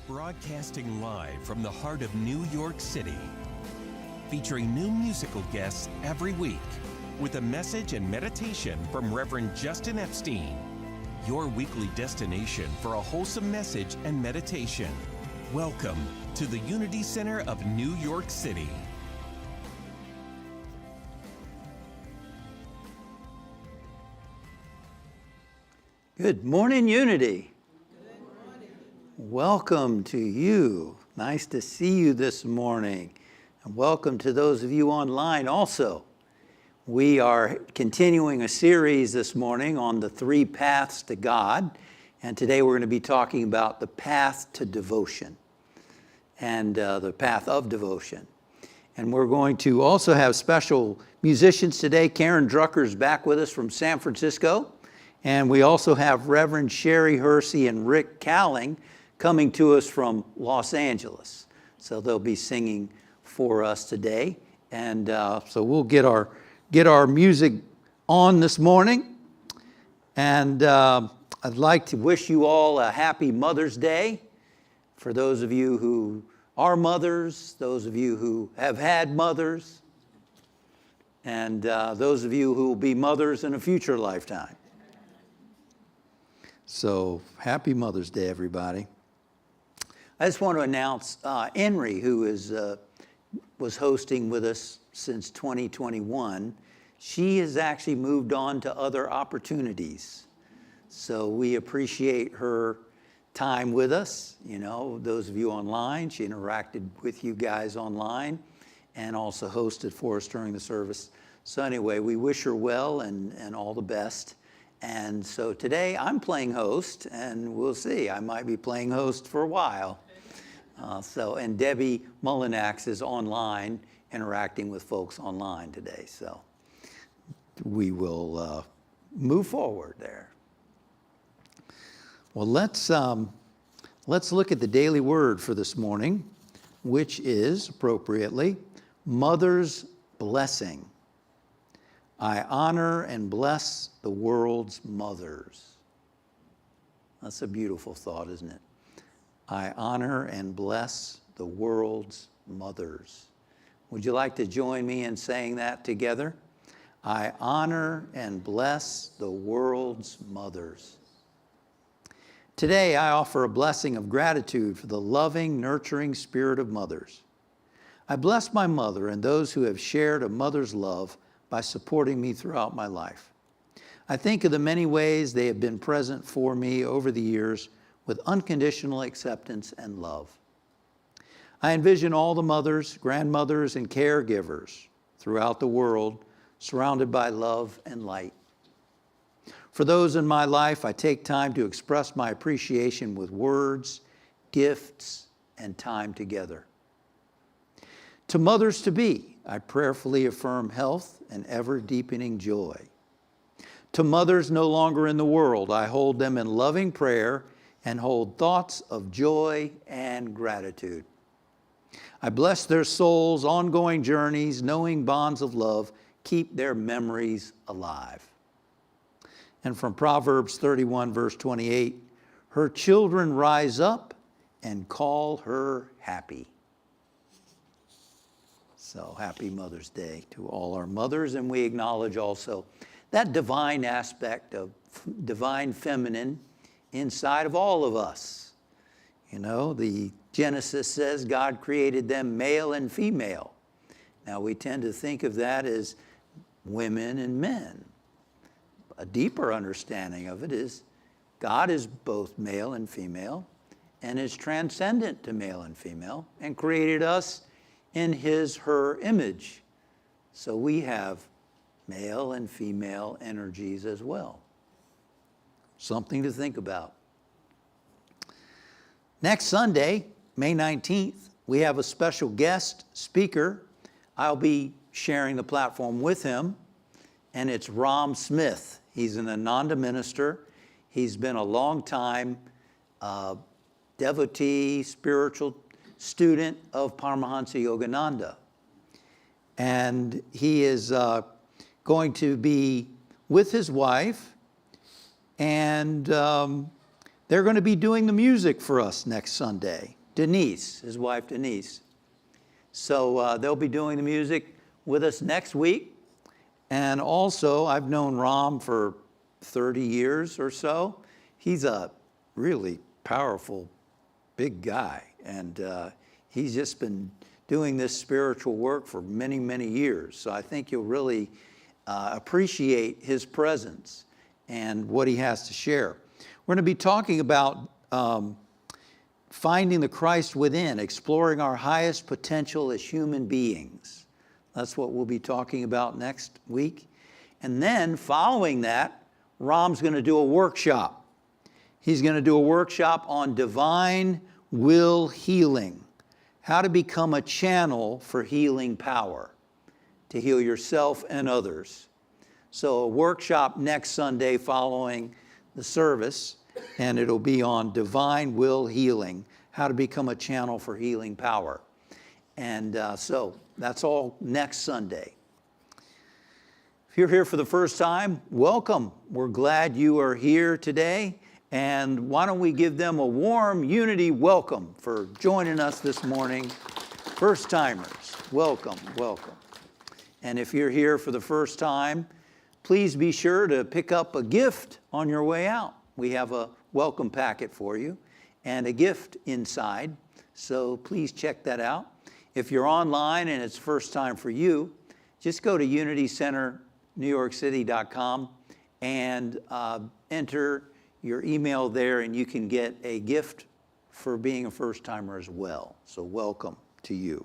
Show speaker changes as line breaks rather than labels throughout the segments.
Broadcasting live from the heart of New York City, featuring new musical guests every week, with a message and meditation from Reverend Justin Epstein, your weekly destination for a wholesome message and meditation. Welcome to the Unity Center of New York City.
Good morning, Unity. Welcome to you. Nice to see you this morning. And welcome to those of you online also. We are continuing a series this morning on the 3 paths to God. And today we're going to be talking about the path to devotion and the path of devotion. And we're going to also have special musicians today. Karen Drucker is back with us from San Francisco. And we also have Reverend Sherry Hursey and Rick Cowling coming to us from Los Angeles. So they'll be singing for us today. And so we'll get our music on this morning. And I'd like to wish you all a happy Mother's Day. For those of you who are mothers, those of you who have had mothers, and those of you who will be mothers in a future lifetime. So happy Mother's Day, everybody. I just want to announce Henry, who was hosting with us since 2021. She has actually moved on to other opportunities. So we appreciate her time with us. You know, those of you online, she interacted with you guys online and also hosted for us during the service. So anyway, we wish her well and all the best. And so today I'm playing host, and we'll see. I might be playing host for a while. And Debbie Mullinax is online, interacting with folks online today. So we will move forward there. Well, let's look at the daily word for this morning, which is appropriately Mother's Blessing. I honor and bless the world's mothers. That's a beautiful thought, isn't it? I honor and bless the world's mothers. Would you like to join me in saying that together? I honor and bless the world's mothers. Today, I offer a blessing of gratitude for the loving, nurturing spirit of mothers. I bless my mother and those who have shared a mother's love by supporting me throughout my life. I think of the many ways they have been present for me over the years with unconditional acceptance and love. I envision all the mothers, grandmothers, and caregivers throughout the world surrounded by love and light. For those in my life, I take time to express my appreciation with words, gifts, and time together. To mothers-to-be, I prayerfully affirm health and ever-deepening joy. To mothers no longer in the world, I hold them in loving prayer and hold thoughts of joy and gratitude. I bless their souls' ongoing journeys, knowing bonds of love keep their memories alive. And from Proverbs 31, verse 28, her children rise up and call her happy. So happy Mother's Day to all our mothers, and we acknowledge also that divine aspect of divine feminine inside of all of us. You know, the Genesis says God created them male and female. Now we tend to think of that as women and men. A deeper understanding of it is God is both male and female and is transcendent to male and female and created us in her image. So we have male and female energies as well. Something to think about. Next Sunday, May 19th, we have a special guest speaker. I'll be sharing the platform with him, and it's Ram Smith. He's an Ananda minister. He's been a long time devotee, spiritual student of Paramahansa Yogananda. And he is going to be with his wife, and they're going to be doing the music for us next Sunday. Denise, his wife Denise. So they'll be doing the music with us next week. And also, I've known Ram for 30 years or so. He's a really powerful, big guy. And he's just been doing this spiritual work for many, many years. So I think you'll really appreciate his presence and what he has to share. We're going to be talking about finding the Christ within, exploring our highest potential as human beings. That's what we'll be talking about next week. And then following that, Ram's going to do a workshop. He's going to do a workshop on divine will healing, how to become a channel for healing power, to heal yourself and others. So a workshop next Sunday following the service, and it'll be on divine will healing, how to become a channel for healing power. And so that's all next Sunday. If you're here for the first time, welcome. We're glad you are here today. And why don't we give them a warm Unity welcome for joining us this morning. First timers, welcome, welcome. And if you're here for the first time, please be sure to pick up a gift on your way out. We have a welcome packet for you and a gift inside, so please check that out. If you're online and it's first time for you, just go to unitycenternewyorkcity.com and enter your email there, and you can get a gift for being a first timer as well. So welcome to you.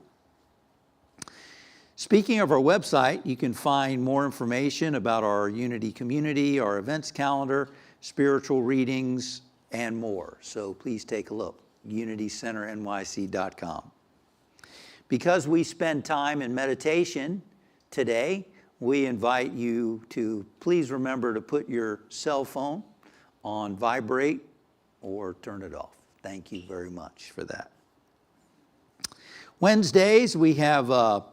Speaking of our website, you can find more information about our Unity community, our events calendar, spiritual readings, and more. So please take a look, unitycenternyc.com. Because we spend time in meditation today, we invite you to please remember to put your cell phone on vibrate or turn it off. Thank you very much for that. Wednesdays, we have a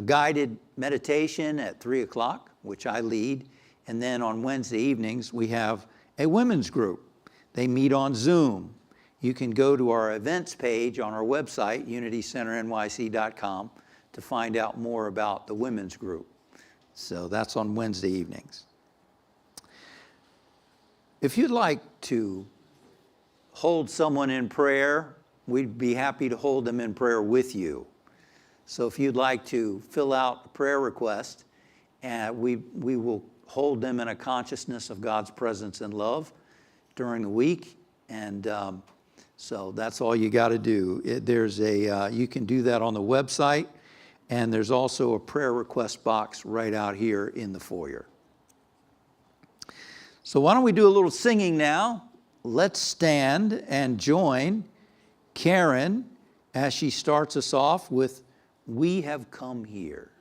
guided meditation at 3 o'clock, which I lead. And then on Wednesday evenings, we have a women's group. They meet on Zoom. You can go to our events page on our website, unitycenternyc.com, to find out more about the women's group. So that's on Wednesday evenings. If you'd like to hold someone in prayer, we'd be happy to hold them in prayer with you. So if you'd like to fill out a prayer request, we will hold them in a consciousness of God's presence and love during the week. And so that's all you got to do. You can do that on the website, and there's also a prayer request box right out here in the foyer. So why don't we do a little singing now? Let's stand and join Karen as she starts us off with "We Have Come Here."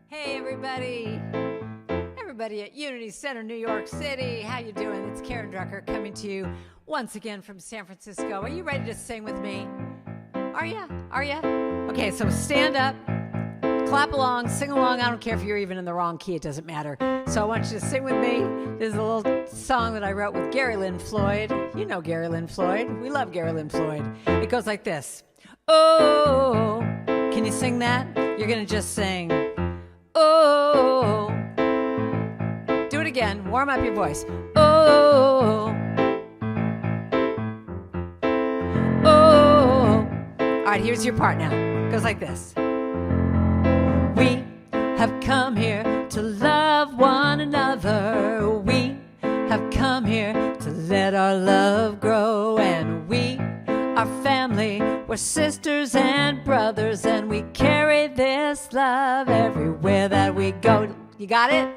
Hey everybody at Unity Center, New York City. How you doing? It's Karen Drucker coming to you once again from San Francisco. Are you ready to sing with me? Are ya? Okay, so stand up. Clap along, sing along. I don't care if you're even in the wrong key, it doesn't matter. So I want you to sing with me. This is a little song that I wrote with Gary Lynn Floyd. You know Gary Lynn Floyd. We love Gary Lynn Floyd. It goes like this. Oh, can you sing that? You're going to just sing. Oh. Do it again. Warm up your voice. Oh. Oh. All right, here's your part now. It goes like this. We have come here to love one another. We have come here to let our love grow. And we are family. We're sisters and brothers. And we carry this love everywhere that we go. You got it?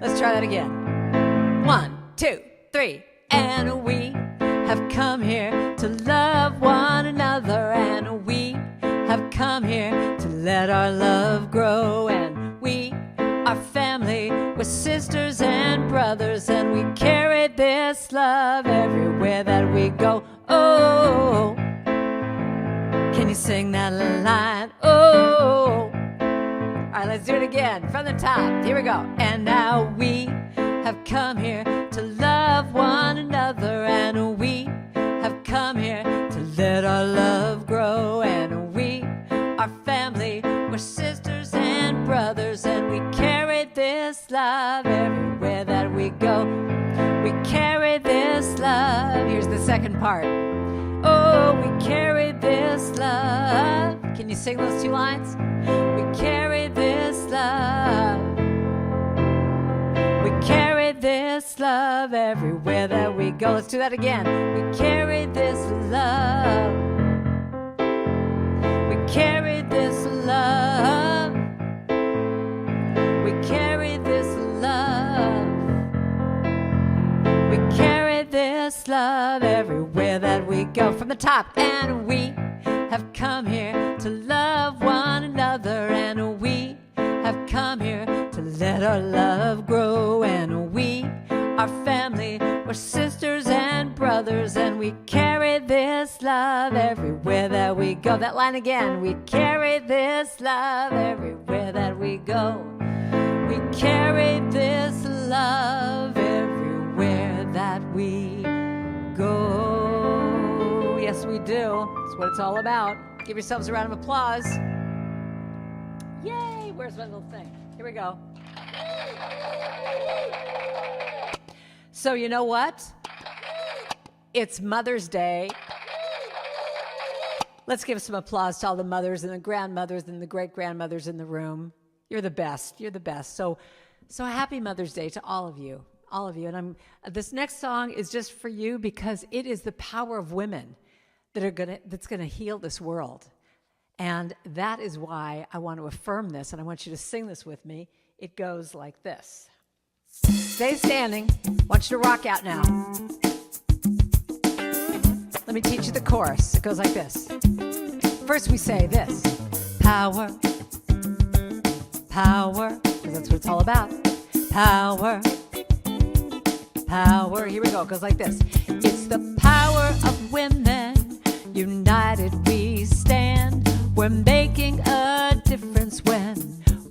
Let's try that again. 1, 2, 3. And we have come here to love one another. And we have come here to let our love grow. And we are family, we're sisters and brothers, and we carry this love everywhere that we go. Oh, can you sing that line? Oh. All right, let's do it again from the top. Here we go. And now we have come here to love one another, and we have come here to let our love grow, and we are family, we're sisters and brothers, and we carry this love everywhere that we go. We carry this love. Here's the second part. Oh, we carry this love. Can you sing those two lines? We carry this love. We carry this love everywhere that we go. Let's do that again. We carry this love. We carry this love. We carry this love. We carry this love everywhere that we go. From the top. And we have come here to love one another, and we have come here to let our love grow, and we are family, we're sisters and brothers, and we carry this love everywhere that we go. That line again. We carry this love everywhere that we go. We carry this love everywhere that we go. Yes, we do. That's what it's all about. Give yourselves a round of applause. Yay! Where's my little thing? Here we go. So you know what? It's Mother's Day. Let's give some applause to all the mothers and the grandmothers and the great-grandmothers in the room. You're the best. You're the best. So happy Mother's Day to all of you. All of you. And this next song is just for you because it is the power of women that's gonna heal this world. And that is why I want to affirm this, and I want you to sing this with me. It goes like this. Stay standing. I want you to rock out now. Let me teach you the chorus. It goes like this. First we say this. Power, power, because that's what it's all about. Power, power. Here we go. It goes like this. It's the power of women. United we stand. We're making a difference when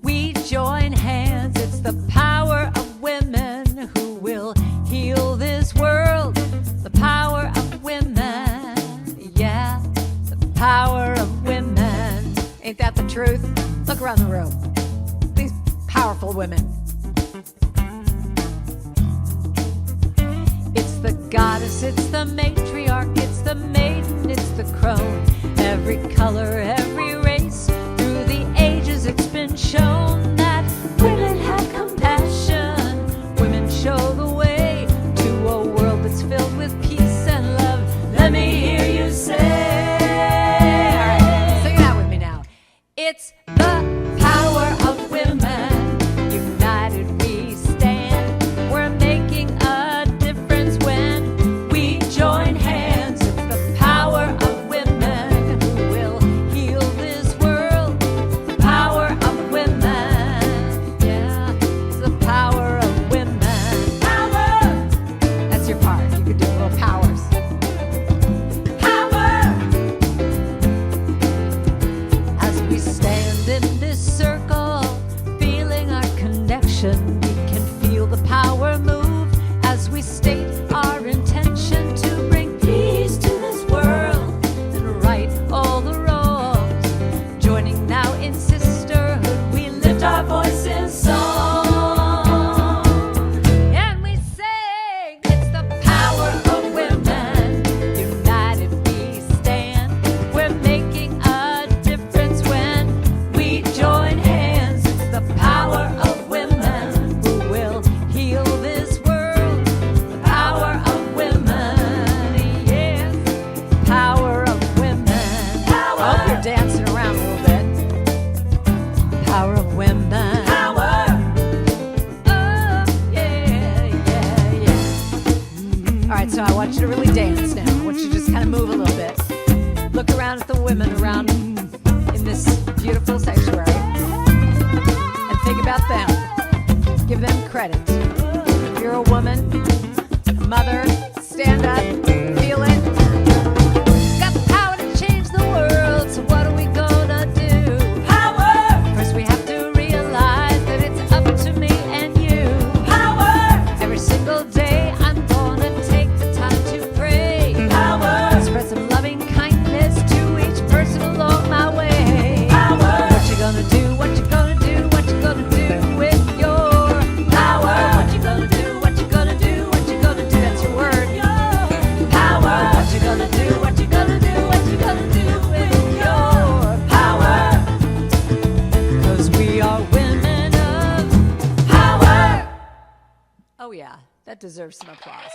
we join hands. It's the power of women who will heal this world. The power of women, yeah, the power of women. Ain't that the truth? Look around the room. These powerful women. It's the goddess, it's the matriarch, it's the maiden, it's the crone. Every color, every race, through the ages it's been shown that women have compassion. Women show the way to a world that's filled with peace and love. Let me hear you say. All right, sing that with me now. It's the power of women. United we stand. We're making a difference when we join hands. It's the power of women who will heal this world. The power of women. Yeah, it's the power of women. Power! That's your part. You could do little powers. Power! As we stand in this circle, feeling our connection, we can feel the power move as we state our intention to bring peace to this world and right all the wrongs. Joining now in sisterhood, we lift our voice in song. And we sing, it's the power of women. United we stand. We're making a difference when we join hands. It's the power of women who will heal this world. The power of women, yes. Power of women. Power. I hope you're dancing around a little bit. Power of women. Power. Oh, yeah, yeah, yeah. All right, so I want you to really dance now. I want you to just kind of move a little bit. Look around at the women around in this beautiful sanctuary and think about them. Give them credit. If you're a woman, a mother, stand up, feel it. Got the power to change the world, so what are we gonna do? Power! First we have to realize that it's up to me and you. Power! deserves some applause.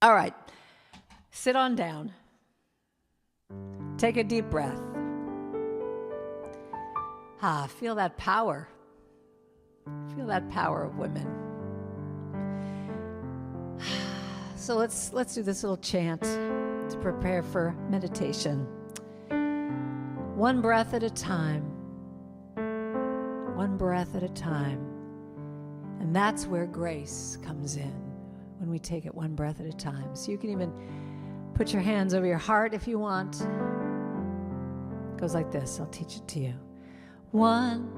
All right, sit on down. Take a deep breath. Feel that power. Feel that power of women. So let's do this little chant to prepare for meditation. One breath at a time. One breath at a time. And that's where grace comes in, when we take it one breath at a time. So you can even put your hands over your heart if you want. It goes like this. I'll teach it to you. One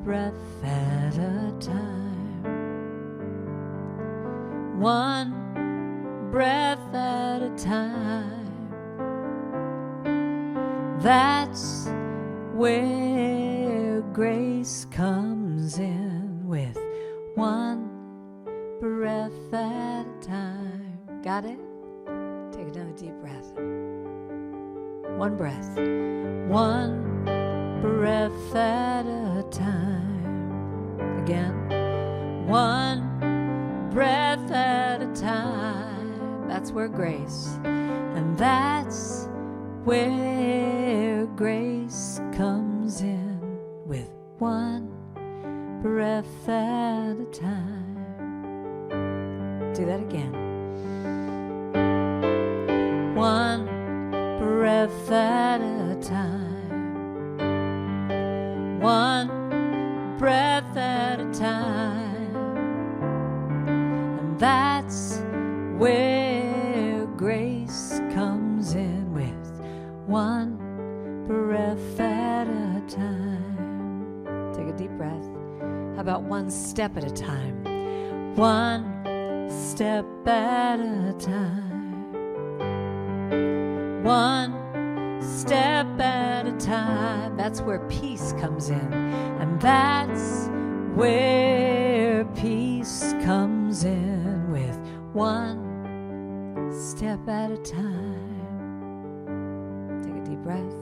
breath at a time. One breath at a time. That's where grace comes in, with one breath at a time. Got it? Take another deep breath. One breath. One breath at a time. Again. One breath at a time. That's where grace. And that's where grace comes in, with one breath at a time. Do that again. One breath at a time. One breath at a time. And that's where grace comes in, with one breath at a time. Take a deep breath. How about one step at a time? One step at a time. One step at a time. That's where peace comes in. And that's where peace comes in, with one step at a time. Take a deep breath.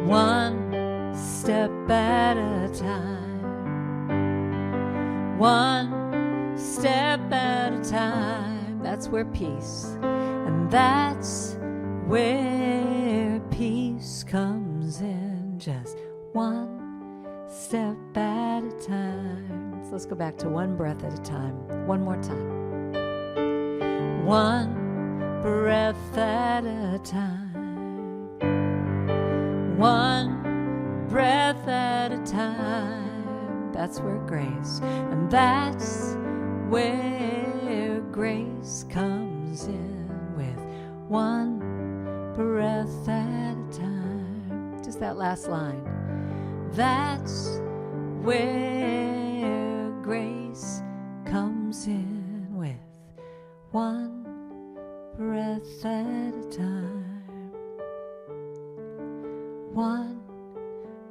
One step at a time. One step at a time. That's where peace. And that's where peace comes in. Just one step at a time. So let's go back to one breath at a time. One more time. One breath at a time. One breath at a time. That's where grace. And that's where grace comes in, with one breath at a time. Just that last line. That's where grace comes in, with one breath at a time. One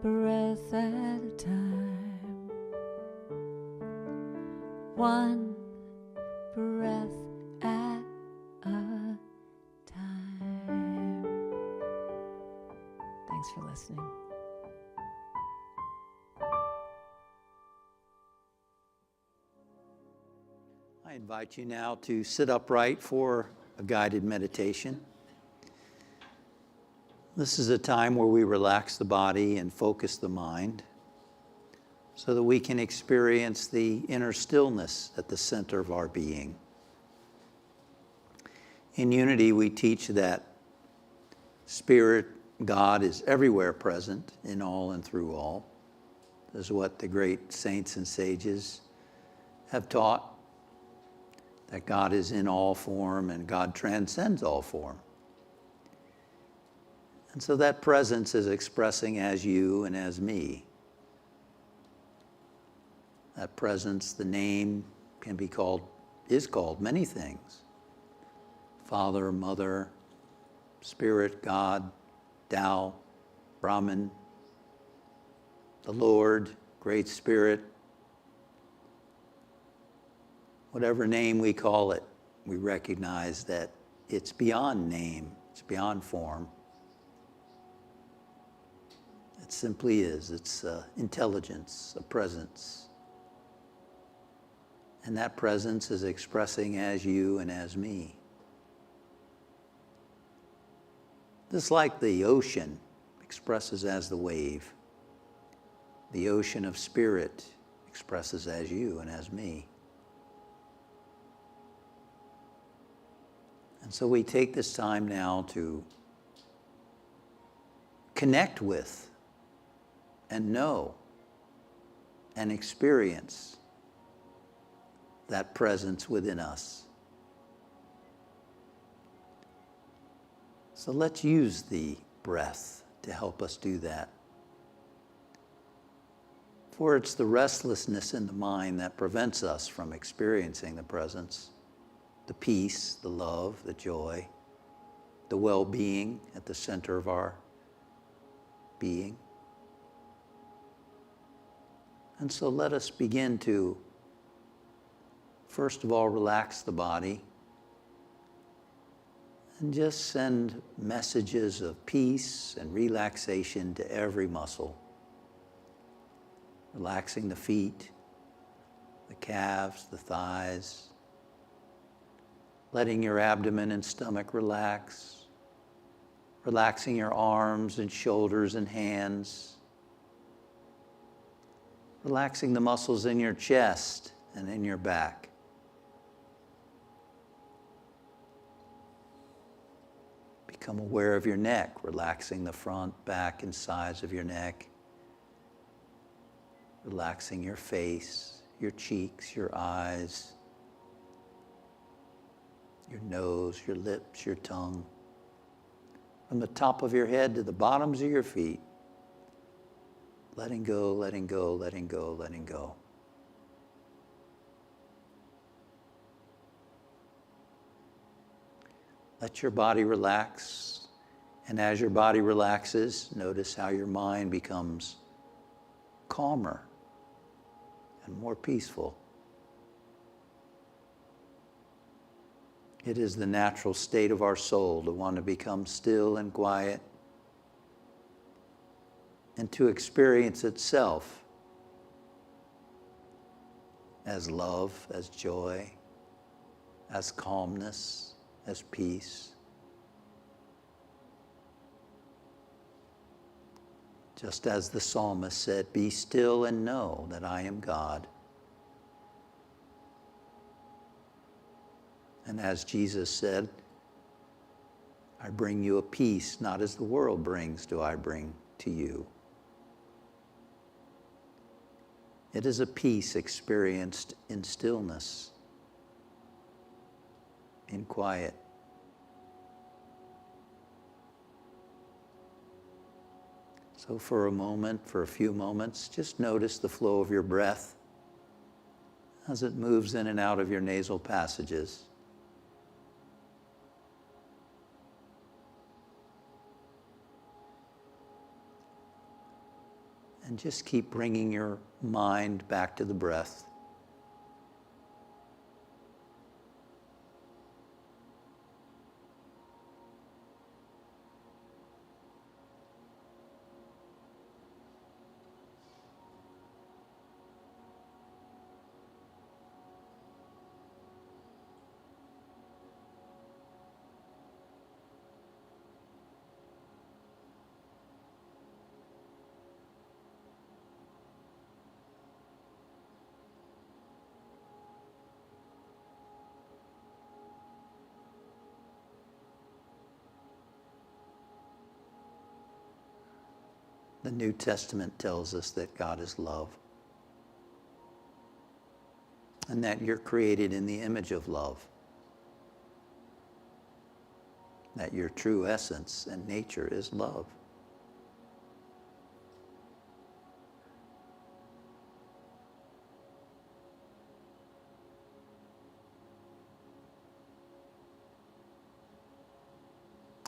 breath at a time. One breath at a time. Thanks for listening.
I invite you now to sit upright for a guided meditation. This is a time where we relax the body and focus the mind so that we can experience the inner stillness at the center of our being. In Unity, we teach that Spirit, God, is everywhere present, in all and through all. This is what the great saints and sages have taught, that God is in all form and God transcends all form. And so that presence is expressing as you and as me. That presence, the name is called many things. Father, Mother, Spirit, God, Tao, Brahman, the Lord, Great Spirit. Whatever name we call it, we recognize that it's beyond name, it's beyond form. It simply is. It's intelligence, a presence, And that presence is expressing as you and as me. Just like the ocean expresses as the wave, the ocean of spirit expresses as you and as me. And so we take this time now to connect with and know and experience that presence within us. So let's use the breath to help us do that. For it's the restlessness in the mind that prevents us from experiencing the presence, the peace, the love, the joy, the well-being at the center of our being. And so let us begin to, first of all, relax the body and just send messages of peace and relaxation to every muscle. Relaxing the feet, the calves, the thighs, letting your abdomen and stomach relax, relaxing your arms and shoulders and hands, relaxing the muscles in your chest and in your back. Become aware of your neck, relaxing the front, back, and sides of your neck. Relaxing your face, your cheeks, your eyes, your nose, your lips, your tongue. From the top of your head to the bottoms of your feet. Letting go, letting go, letting go, letting go. Let your body relax. And as your body relaxes, notice how your mind becomes calmer and more peaceful. It is the natural state of our soul to want to become still and quiet and to experience itself as love, as joy, as calmness, as peace. Just as the psalmist said, "Be still and know that I am God." And as Jesus said, "I bring you a peace, not as the world brings, do I bring to you." It is a peace experienced in stillness, in quiet. So for a moment, for a few moments, just notice the flow of your breath as it moves in and out of your nasal passages. And just keep bringing your mind back to the breath. The New Testament tells us that God is love and that you're created in the image of love, that your true essence and nature is love.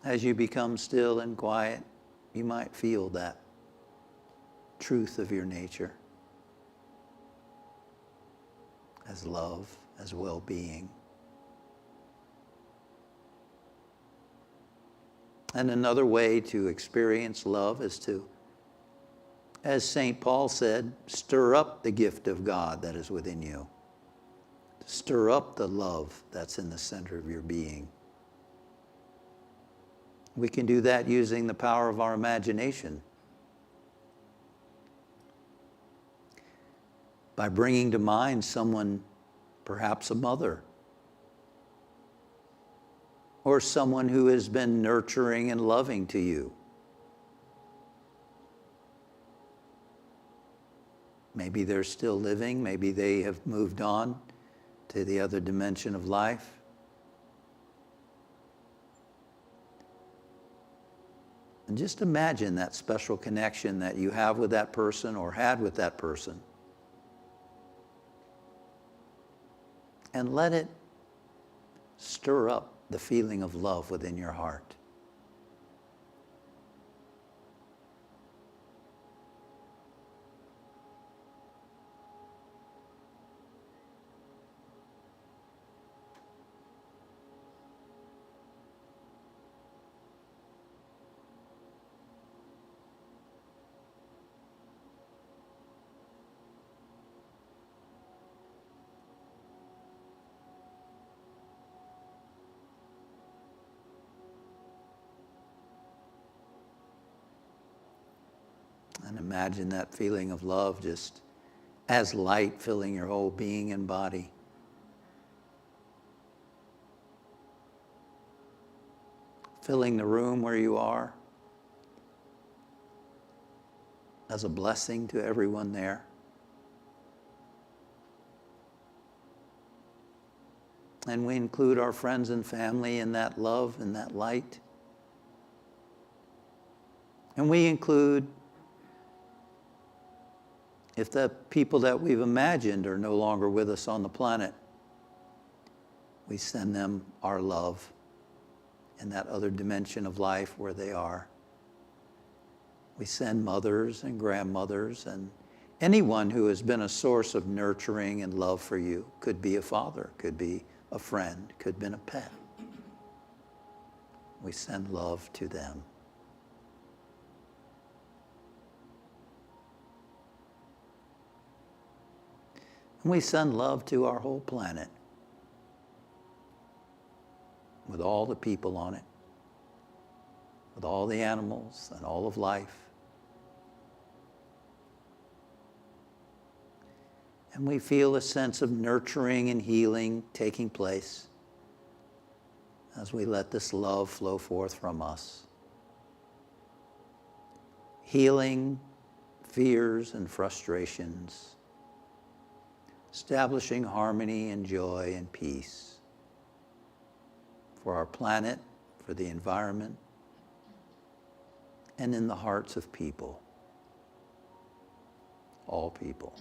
As you become still and quiet, you might feel that truth of your nature as love, as well-being. And another way to experience love is to, as St. Paul said, stir up the gift of God that is within you. to stir up the love that's in the center of your being. We can do that using the power of our imagination. By bringing to mind someone, perhaps a mother, or someone who has been nurturing and loving to you. Maybe they're still living, maybe they have moved on to the other dimension of life. And just imagine that special connection that you have with that person or had with that person. And let it stir up the feeling of love within your heart. And imagine that feeling of love just as light filling your whole being and body. Filling the room where you are as a blessing to everyone there. And we include our friends and family in that love and that light. And we include, if the people that we've imagined are no longer with us on the planet, we send them our love in that other dimension of life where they are. We send mothers and grandmothers and anyone who has been a source of nurturing and love for you. Could be a father, could be a friend, could have been a pet. We send love to them. And we send love to our whole planet with all the people on it, with all the animals and all of life. And we feel a sense of nurturing and healing taking place as we let this love flow forth from us. Healing fears and frustrations, establishing harmony and joy and peace for our planet, for the environment, and in the hearts of people, all people.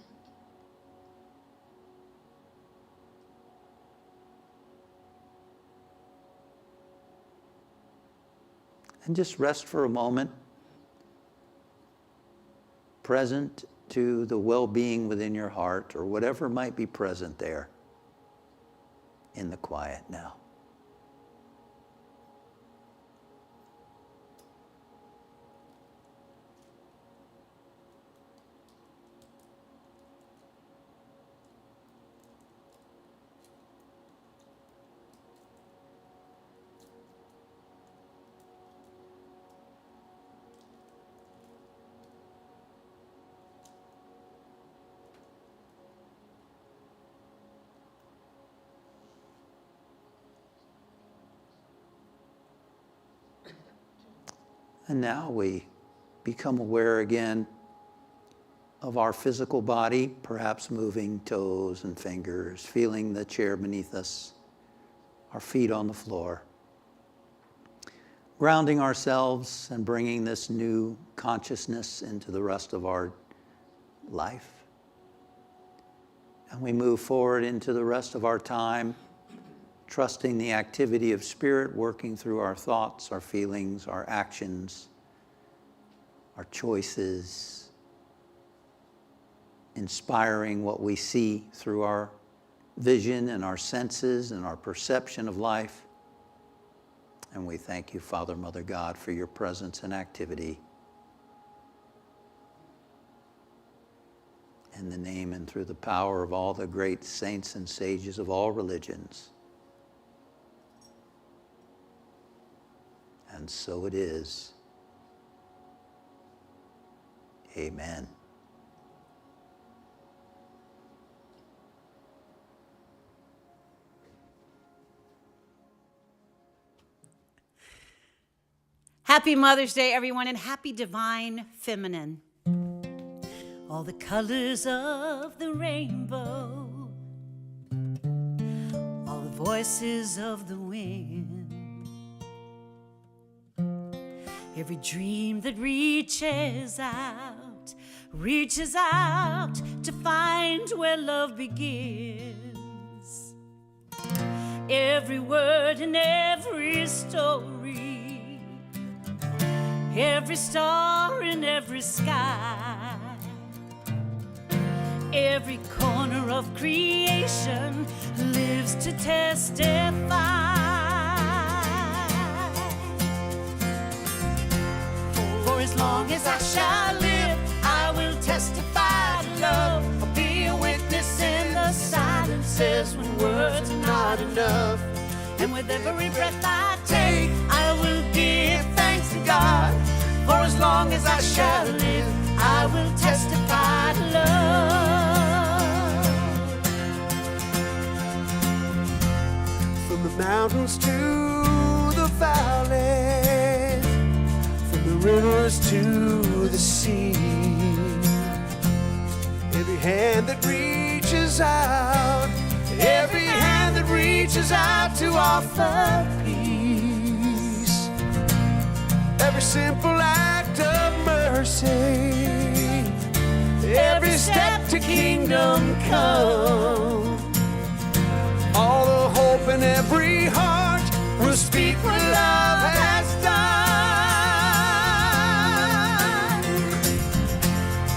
And just rest for a moment, present to the well-being within your heart or whatever might be present there in the quiet now. And now we become aware again of our physical body, perhaps moving toes and fingers, feeling the chair beneath us, our feet on the floor. Grounding ourselves and bringing this new consciousness into the rest of our life. And we move forward into the rest of our time, trusting the activity of spirit working through our thoughts, our feelings, our actions, our choices, inspiring what we see through our vision and our senses and our perception of life. And we thank you, Father, Mother, God, for your presence and activity. in the name and through the power of all the great saints and sages of all religions. And so it is. Amen.
Happy Mother's Day, everyone, and happy Divine Feminine. All the colors of the rainbow, all the voices of the wind, every dream that reaches out to find where love begins. Every word and every story, every star in every sky, every corner of creation lives to testify. For as long as I shall live, I will testify to love. I'll be a witness in the silences when words are not enough. And with every breath I take, I will give thanks to God. For as long as I shall live, I will testify to love. From the mountains to the valleys, from the rivers to the sea, every hand that reaches out, every hand that reaches out to offer peace, every simple act of mercy, every step to kingdom come, all the hope in every heart will speak what love has done.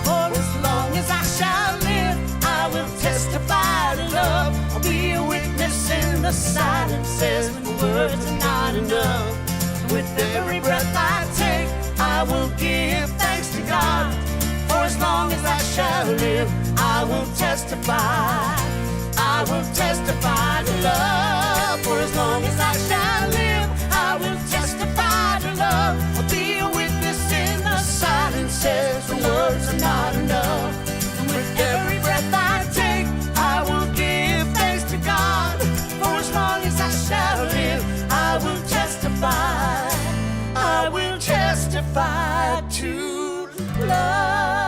For as long as I shall live, I will testify to love. I'll be a witness in the silences when words are not enough. With every breath I take, I will give thanks to God. For as long as I shall live, I will testify. I will testify to love. For as long as I shall live, I will testify to love. I'll be a witness in the silences when words are not enough. And with every breath I take, I will give thanks to God. For as long as I shall live, I will testify. I will testify to love.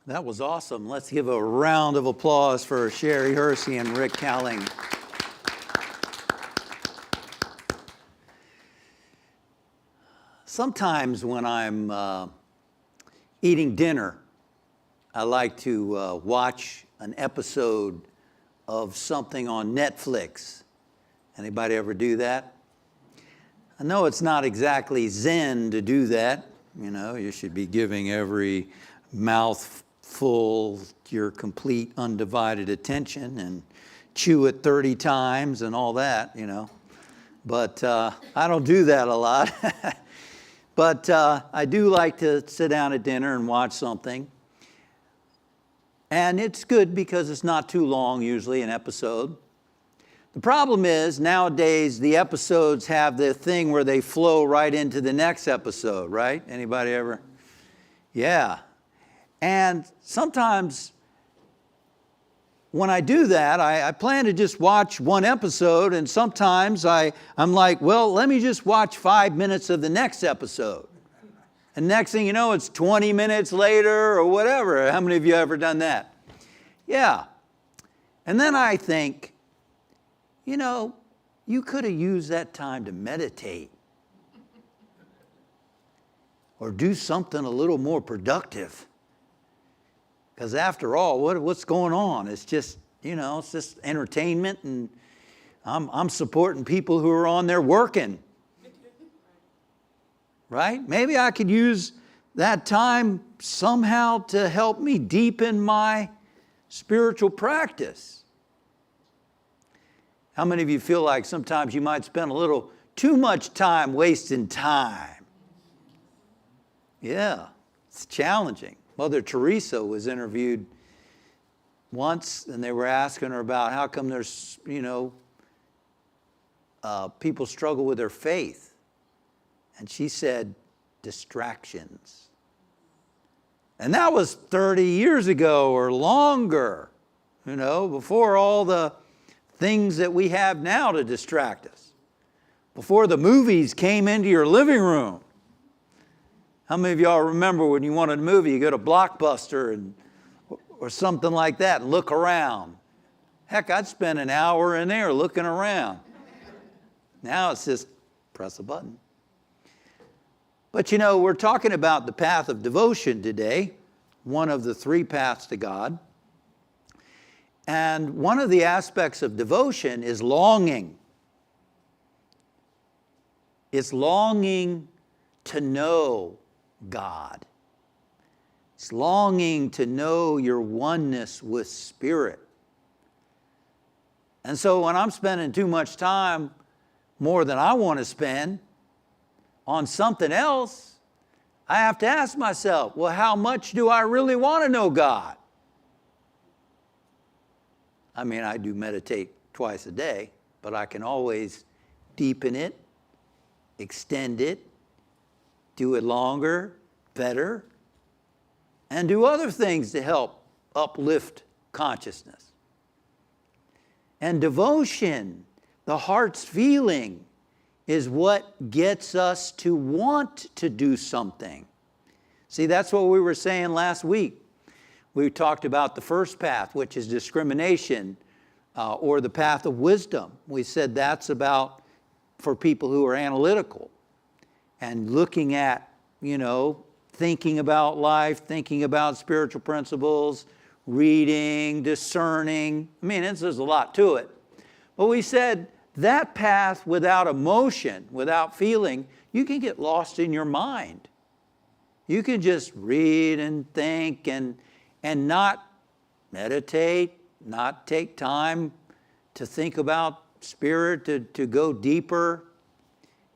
That was awesome. Let's give a round of applause for Sherry Hursey and Rick Cowling. Sometimes when I'm eating dinner, I like to watch an episode of something on Netflix. Anybody ever do that? I know it's not exactly Zen to do that. You know, you should be giving every mouthful your complete undivided attention and chew it 30 times and all that, you know. But I don't do that a lot. But I do like to sit down at dinner and watch something. And it's good because it's not too long, usually, an episode. The problem is, nowadays, the episodes have the thing where they flow right into the next episode, right? Anybody ever? Yeah. And sometimes when I do that, I plan to just watch one episode, and sometimes I'm like, well, let me just watch 5 minutes of the next episode. And next thing you know, it's 20 minutes later or whatever. How many of you have ever done that? Yeah. And then I think, you know, you could have used that time to meditate or do something a little more productive. Because after all, what's going on? It's just, you know, it's just entertainment, and I'm supporting people who are on there working. Right? Maybe I could use that time somehow to help me deepen my spiritual practice. How many of you feel like sometimes you might spend a little too much time wasting time? Yeah, it's challenging. Mother Teresa was interviewed once, and they were asking her about how come there's, people struggle with their faith. And she said, distractions. And that was 30 years ago or longer, before all the things that we have now to distract us. Before the movies came into your living room. How many of y'all remember when you wanted a movie, you go to Blockbuster or something like that and look around? Heck, I'd spend an hour in there looking around. Now it's just press a button. But we're talking about the path of devotion today, one of the 3 paths to God. And one of the aspects of devotion is longing. It's longing to know God. It's longing to know your oneness with Spirit. And so when I'm spending too much time, more than I want to spend, on something else, I have to ask myself, well, how much do I really want to know God? I mean, I do meditate twice a day, but I can always deepen it, extend it, do it longer, better, and do other things to help uplift consciousness. And devotion, the heart's feeling, is what gets us to want to do something. See, that's what we were saying last week. We talked about the first path, which is discrimination, or the path of wisdom. We said that's about for people who are analytical and looking at, thinking about life, thinking about spiritual principles, reading, discerning. I mean, there's a lot to it. But we said that path without emotion, without feeling, you can get lost in your mind. You can just read and think and not meditate, not take time to think about spirit, to go deeper.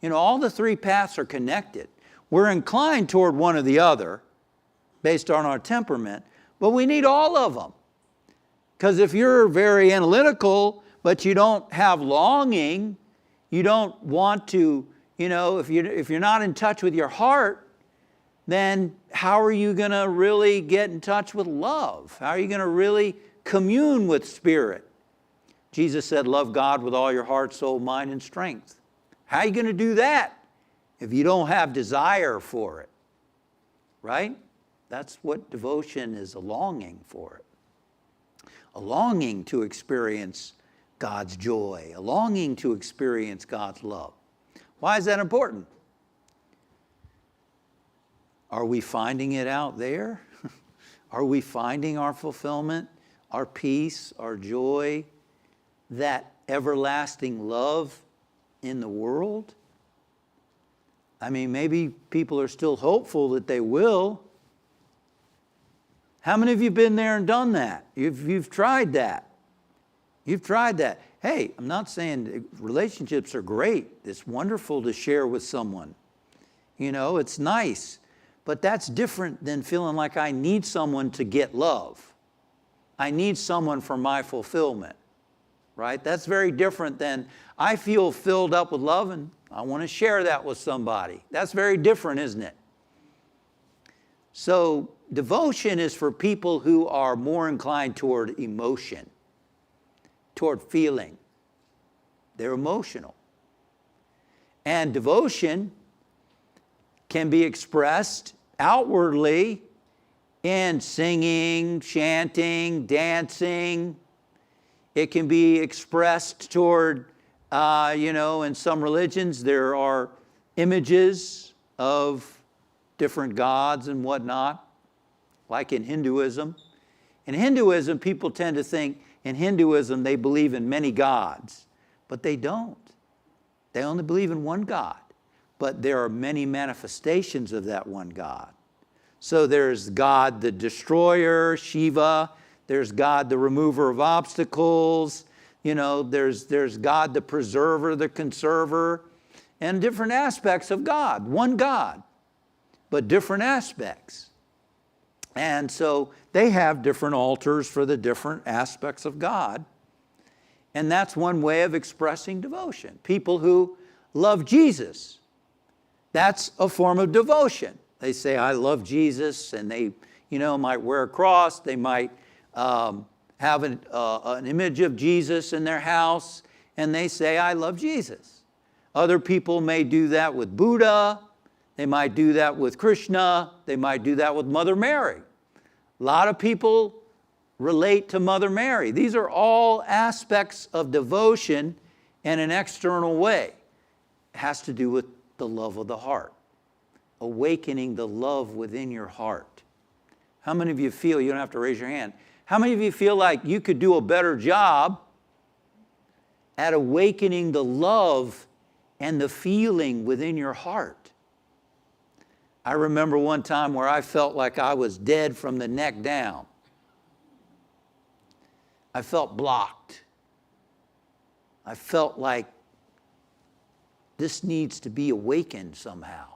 All the 3 paths are connected. We're inclined toward one or the other based on our temperament, but we need all of them. Because if you're very analytical, but you don't have longing, you don't want to, if you're not in touch with your heart, then how are you going to really get in touch with love? How are you going to really commune with Spirit? Jesus said, love God with all your heart, soul, mind, and strength. How are you going to do that if you don't have desire for it? Right? That's what devotion is, a longing for it. A longing to experience God's joy, a longing to experience God's love. Why is that important? Are we finding it out there? Are we finding our fulfillment, our peace, our joy, that everlasting love in the world? I mean, maybe people are still hopeful that they will. How many of you have been there and done that? You've tried that. You've tried that. Hey, I'm not saying relationships are great. It's wonderful to share with someone. It's nice. But that's different than feeling like I need someone to get love. I need someone for my fulfillment. Right? That's very different than I feel filled up with love and I want to share that with somebody. That's very different, isn't it? So devotion is for people who are more inclined toward emotion, toward feeling. They're emotional. And devotion can be expressed outwardly in singing, chanting, dancing. It can be expressed toward, in some religions there are images of different gods and whatnot, like in Hinduism. In Hinduism, people tend to think in Hinduism they believe in many gods, but they don't. They only believe in one God, but there are many manifestations of that one God. So there's God the destroyer, Shiva. There's God the remover of obstacles. You know, there's God the preserver, the conserver, and different aspects of God. One God, but different aspects. And so they have different altars for the different aspects of God. And that's one way of expressing devotion. People who love Jesus, that's a form of devotion. They say, I love Jesus, and they, might wear a cross. They might have an image of Jesus in their house, and they say, I love Jesus. Other people may do that with Buddha. They might do that with Krishna. They might do that with Mother Mary. A lot of people relate to Mother Mary. These are all aspects of devotion in an external way. It has to do with the love of the heart, awakening the love within your heart. How many of you feel, you don't have to raise your hand, how many of you feel like you could do a better job at awakening the love and the feeling within your heart? I remember one time where I felt like I was dead from the neck down. I felt blocked. I felt like this needs to be awakened somehow,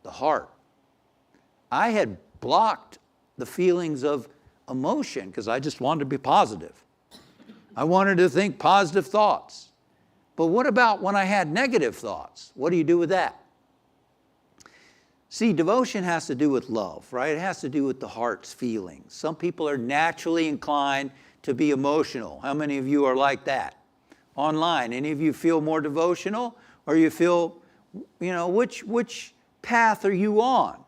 the heart. I had blocked the feelings of emotion because I just wanted to be positive. I wanted to think positive thoughts. But what about when I had negative thoughts? What do you do with that? See, devotion has to do with love, right? It has to do with the heart's feelings. Some people are naturally inclined to be emotional. How many of you are like that? Online, any of you feel more devotional? Or you feel, which path are you on?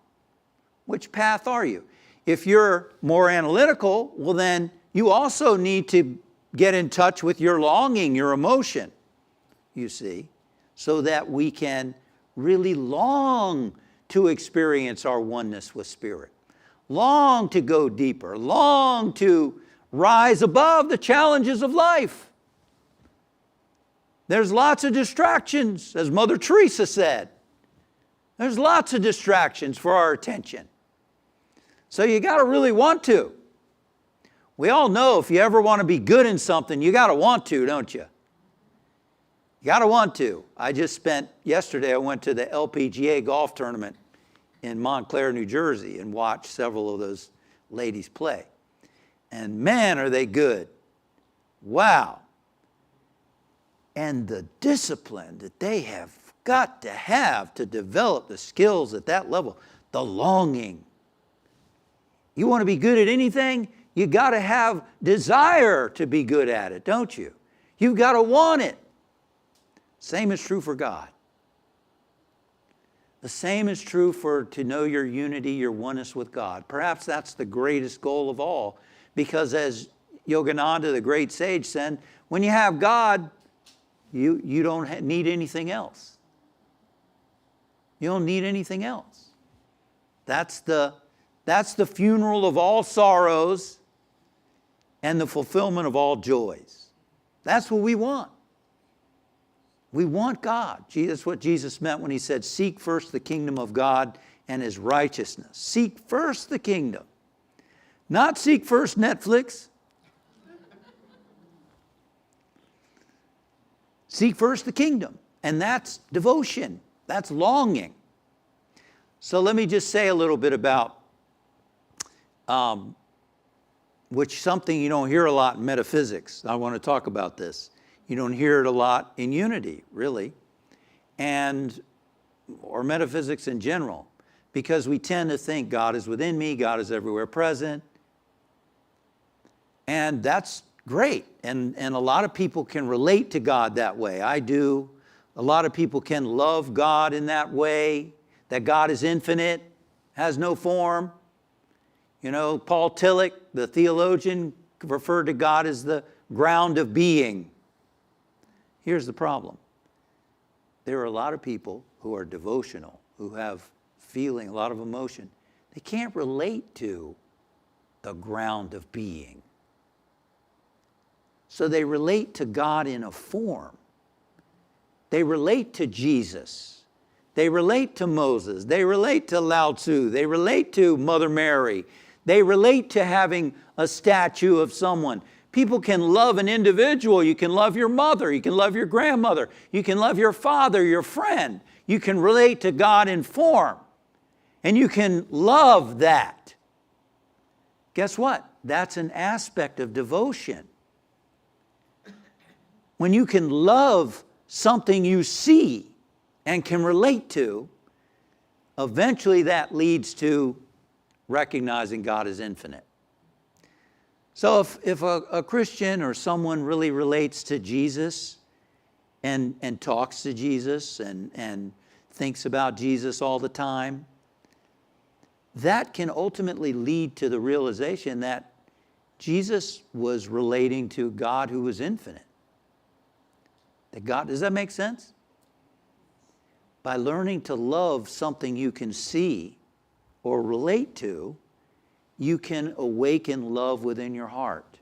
Which path are you? If you're more analytical, well then you also need to get in touch with your longing, your emotion, you see, so that we can really long to experience our oneness with Spirit. Long to go deeper, long to rise above the challenges of life. There's lots of distractions, as Mother Teresa said. There's lots of distractions for our attention. So you got to really want to. We all know if you ever want to be good in something, you got to want to, don't you? You got to want to. Yesterday I went to the LPGA golf tournament in Montclair, New Jersey, and watched several of those ladies play. And man, are they good. Wow. And the discipline that they have got to have to develop the skills at that level, the longing. You want to be good at anything? You got to have desire to be good at it, don't you? You've got to want it. Same is true for God. The same is true to know your unity, your oneness with God. Perhaps that's the greatest goal of all, because as Yoganand, the great sage, said, when you have God, you don't need anything else. You don't need anything else. That's the funeral of all sorrows and the fulfillment of all joys. That's what we want. We want God. That's what Jesus meant when he said, seek first the kingdom of God and his righteousness. Seek first the kingdom. Not seek first Netflix. Seek first the kingdom. And that's devotion. That's longing. So let me just say a little bit about which something you don't hear a lot in metaphysics. I want to talk about this. You don't hear it a lot in unity, really, or metaphysics in general, because we tend to think God is within me, God is everywhere present, and that's great. And a lot of people can relate to God that way. I do. A lot of people can love God in that way, that God is infinite, has no form. Paul Tillich, the theologian, referred to God as the ground of being. Here's the problem. There are a lot of people who are devotional, who have feeling, a lot of emotion. They can't relate to the ground of being. So they relate to God in a form. They relate to Jesus. They relate to Moses. They relate to Lao Tzu. They relate to Mother Mary. They relate to having a statue of someone. People can love an individual. You can love your mother. You can love your grandmother. You can love your father, your friend. You can relate to God in form. And you can love that. Guess what? That's an aspect of devotion. When you can love something you see and can relate to, eventually that leads to recognizing God as infinite. So if a Christian or someone really relates to Jesus and talks to Jesus and thinks about Jesus all the time, that can ultimately lead to the realization that Jesus was relating to God who was infinite. That God, does that make sense? By learning to love something you can see or relate to, you can awaken love within your heart.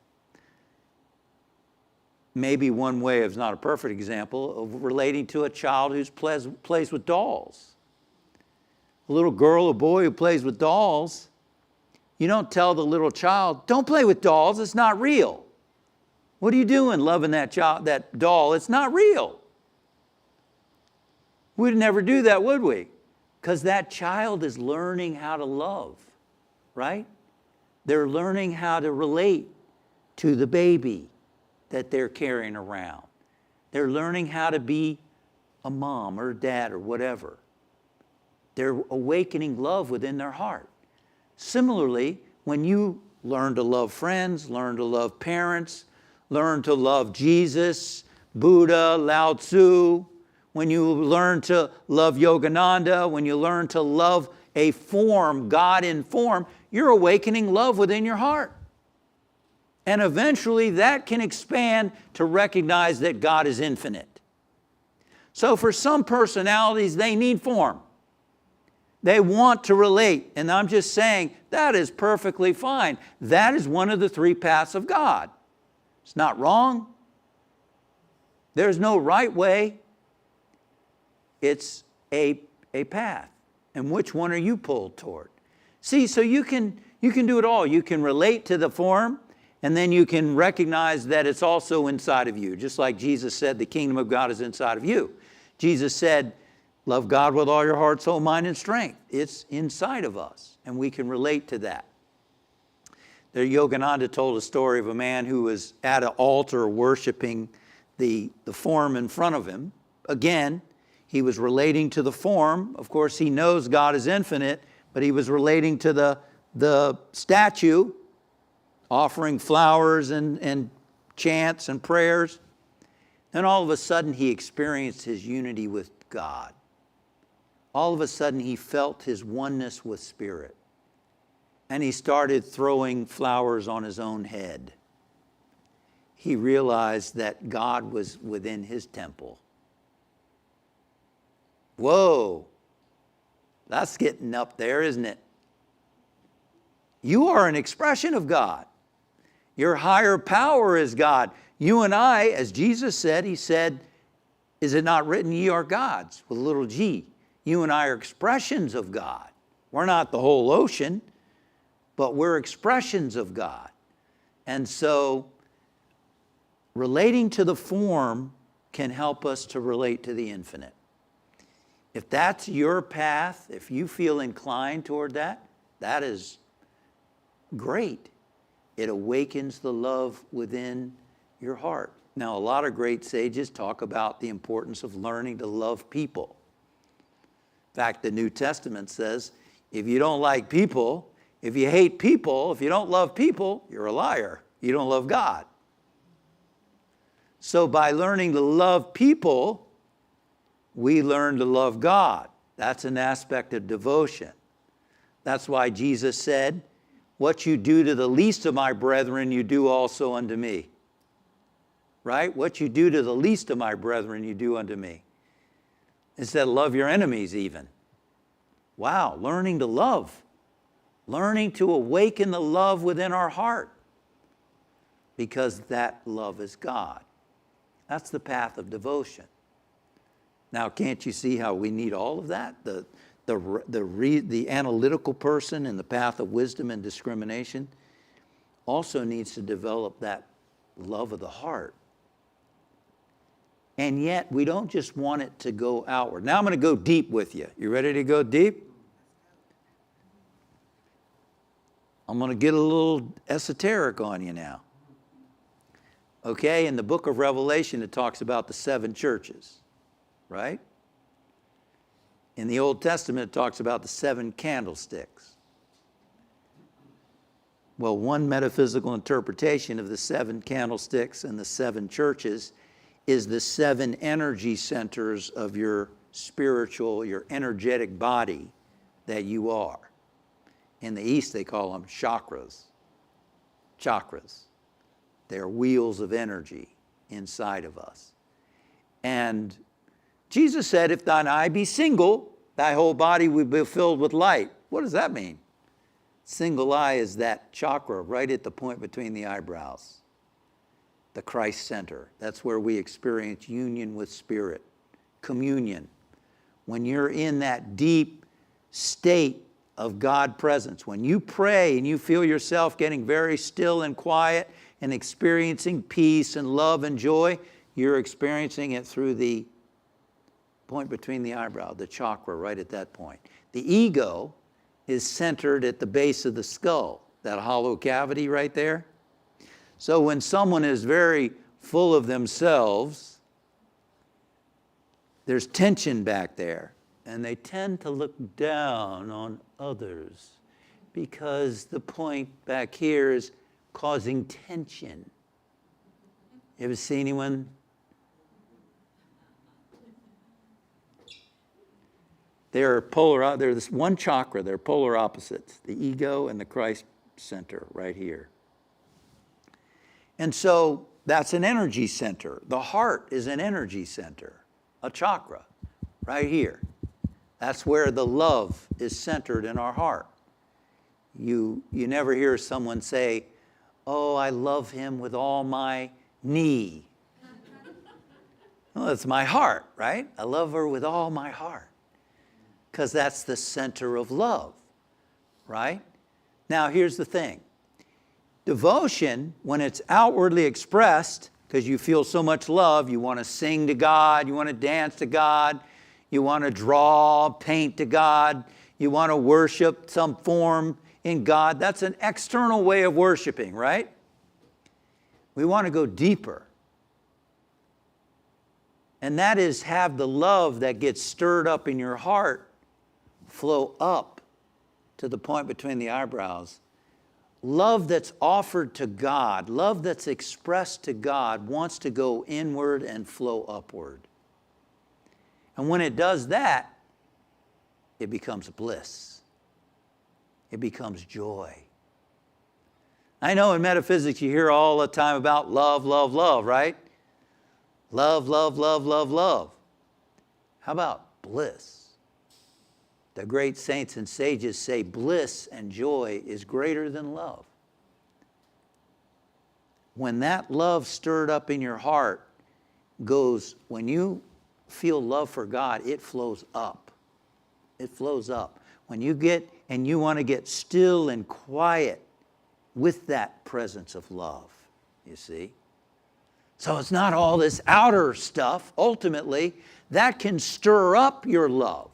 Maybe one way, it's not a perfect example, of relating to a child who plays with dolls. A little girl or boy who plays with dolls, you don't tell the little child, don't play with dolls, it's not real. What are you doing loving that doll? It's not real. We'd never do that, would we? Because that child is learning how to love, right? They're learning how to relate to the baby that they're carrying around. They're learning how to be a mom or a dad or whatever. They're awakening love within their heart. Similarly, when you learn to love friends, learn to love parents, learn to love Jesus, Buddha, Lao Tzu, when you learn to love Yogananda, when you learn to love a form, God in form, you're awakening love within your heart. And eventually that can expand to recognize that God is infinite. So for some personalities, they need form. They want to relate. And I'm just saying, that is perfectly fine. That is one of the three paths of God. It's not wrong. There's no right way. It's a path. And which one are you pulled toward? See, so you can do it all. You can relate to the form, and then you can recognize that it's also inside of you. Just like Jesus said, the kingdom of God is inside of you. Jesus said, love God with all your heart, soul, mind, and strength. It's inside of us, and we can relate to that. The Yogananda told a story of a man who was at an altar worshiping the form in front of him. Again, he was relating to the form. Of course, he knows God is infinite, but he was relating to the statue, offering flowers and chants and prayers. Then all of a sudden, he experienced his unity with God. All of a sudden, he felt his oneness with Spirit. And he started throwing flowers on his own head. He realized that God was within his temple. Whoa, that's getting up there, isn't it? You are an expression of God. Your higher power is God. You and I, as Jesus said, he said, is it not written, ye are gods, with a little g. You and I are expressions of God. We're not the whole ocean, but we're expressions of God. And so relating to the form can help us to relate to the infinite. If that's your path, if you feel inclined toward that, that is great. It awakens the love within your heart. Now, a lot of great sages talk about the importance of learning to love people. In fact, the New Testament says, if you don't like people, if you hate people, if you don't love people, you're a liar. You don't love God. So by learning to love people, we learn to love God. That's an aspect of devotion. That's why Jesus said, what you do to the least of my brethren, you do also unto me. Right? What you do to the least of my brethren, you do unto me. Instead, love your enemies even. Wow, learning to love. Learning to awaken the love within our heart. Because that love is God. That's the path of devotion. Now, can't you see how we need all of that? The analytical person in the path of wisdom and discrimination also needs to develop that love of the heart. And yet, we don't just want it to go outward. Now I'm going to go deep with you. You ready to go deep? I'm going to get a little esoteric on you now. Okay, in the book of Revelation, it talks about the 7 churches, right? In the Old Testament, it talks about the 7 candlesticks. Well, one metaphysical interpretation of the 7 candlesticks and the 7 churches is the 7 energy centers of your spiritual, your energetic body that you are. In the East, they call them chakras. Chakras. They're wheels of energy inside of us. And Jesus said, if thine eye be single, thy whole body will be filled with light. What does that mean? Single eye is that chakra right at the point between the eyebrows. The Christ center. That's where we experience union with Spirit. Communion. When you're in that deep state of God presence, when you pray and you feel yourself getting very still and quiet and experiencing peace and love and joy, you're experiencing it through the point between the eyebrow, the chakra right at that point. The ego is centered at the base of the skull, that hollow cavity right there. So when someone is very full of themselves, there's tension back there, and they tend to look down on others because the point back here is causing tension. You ever see anyone? They're polar, they're this one chakra, they're polar opposites, the ego and the Christ center right here. And so that's an energy center. The heart is an energy center, a chakra, right here. That's where the love is centered in our heart. You never hear someone say, oh, I love him with all my knee. Well, that's my heart, right? I love her with all my heart. Because that's the center of love, right? Now, here's the thing. Devotion, when it's outwardly expressed, because you feel so much love, you want to sing to God, you want to dance to God, you want to draw, paint to God, you want to worship some form in God. That's an external way of worshiping, right? We want to go deeper. And that is have the love that gets stirred up in your heart flow up to the point between the eyebrows. Love that's offered to God, love that's expressed to God wants to go inward and flow upward. And when it does that, it becomes bliss. It becomes joy. I know in metaphysics you hear all the time about love, love, love, right? Love, love, love, love, love. How about bliss? The great saints and sages say bliss and joy is greater than love. When that love stirred up in your heart goes, when you feel love for God, it flows up. It flows up. When you get, and you want to get still and quiet with that presence of love, you see? So it's not all this outer stuff. Ultimately, that can stir up your love.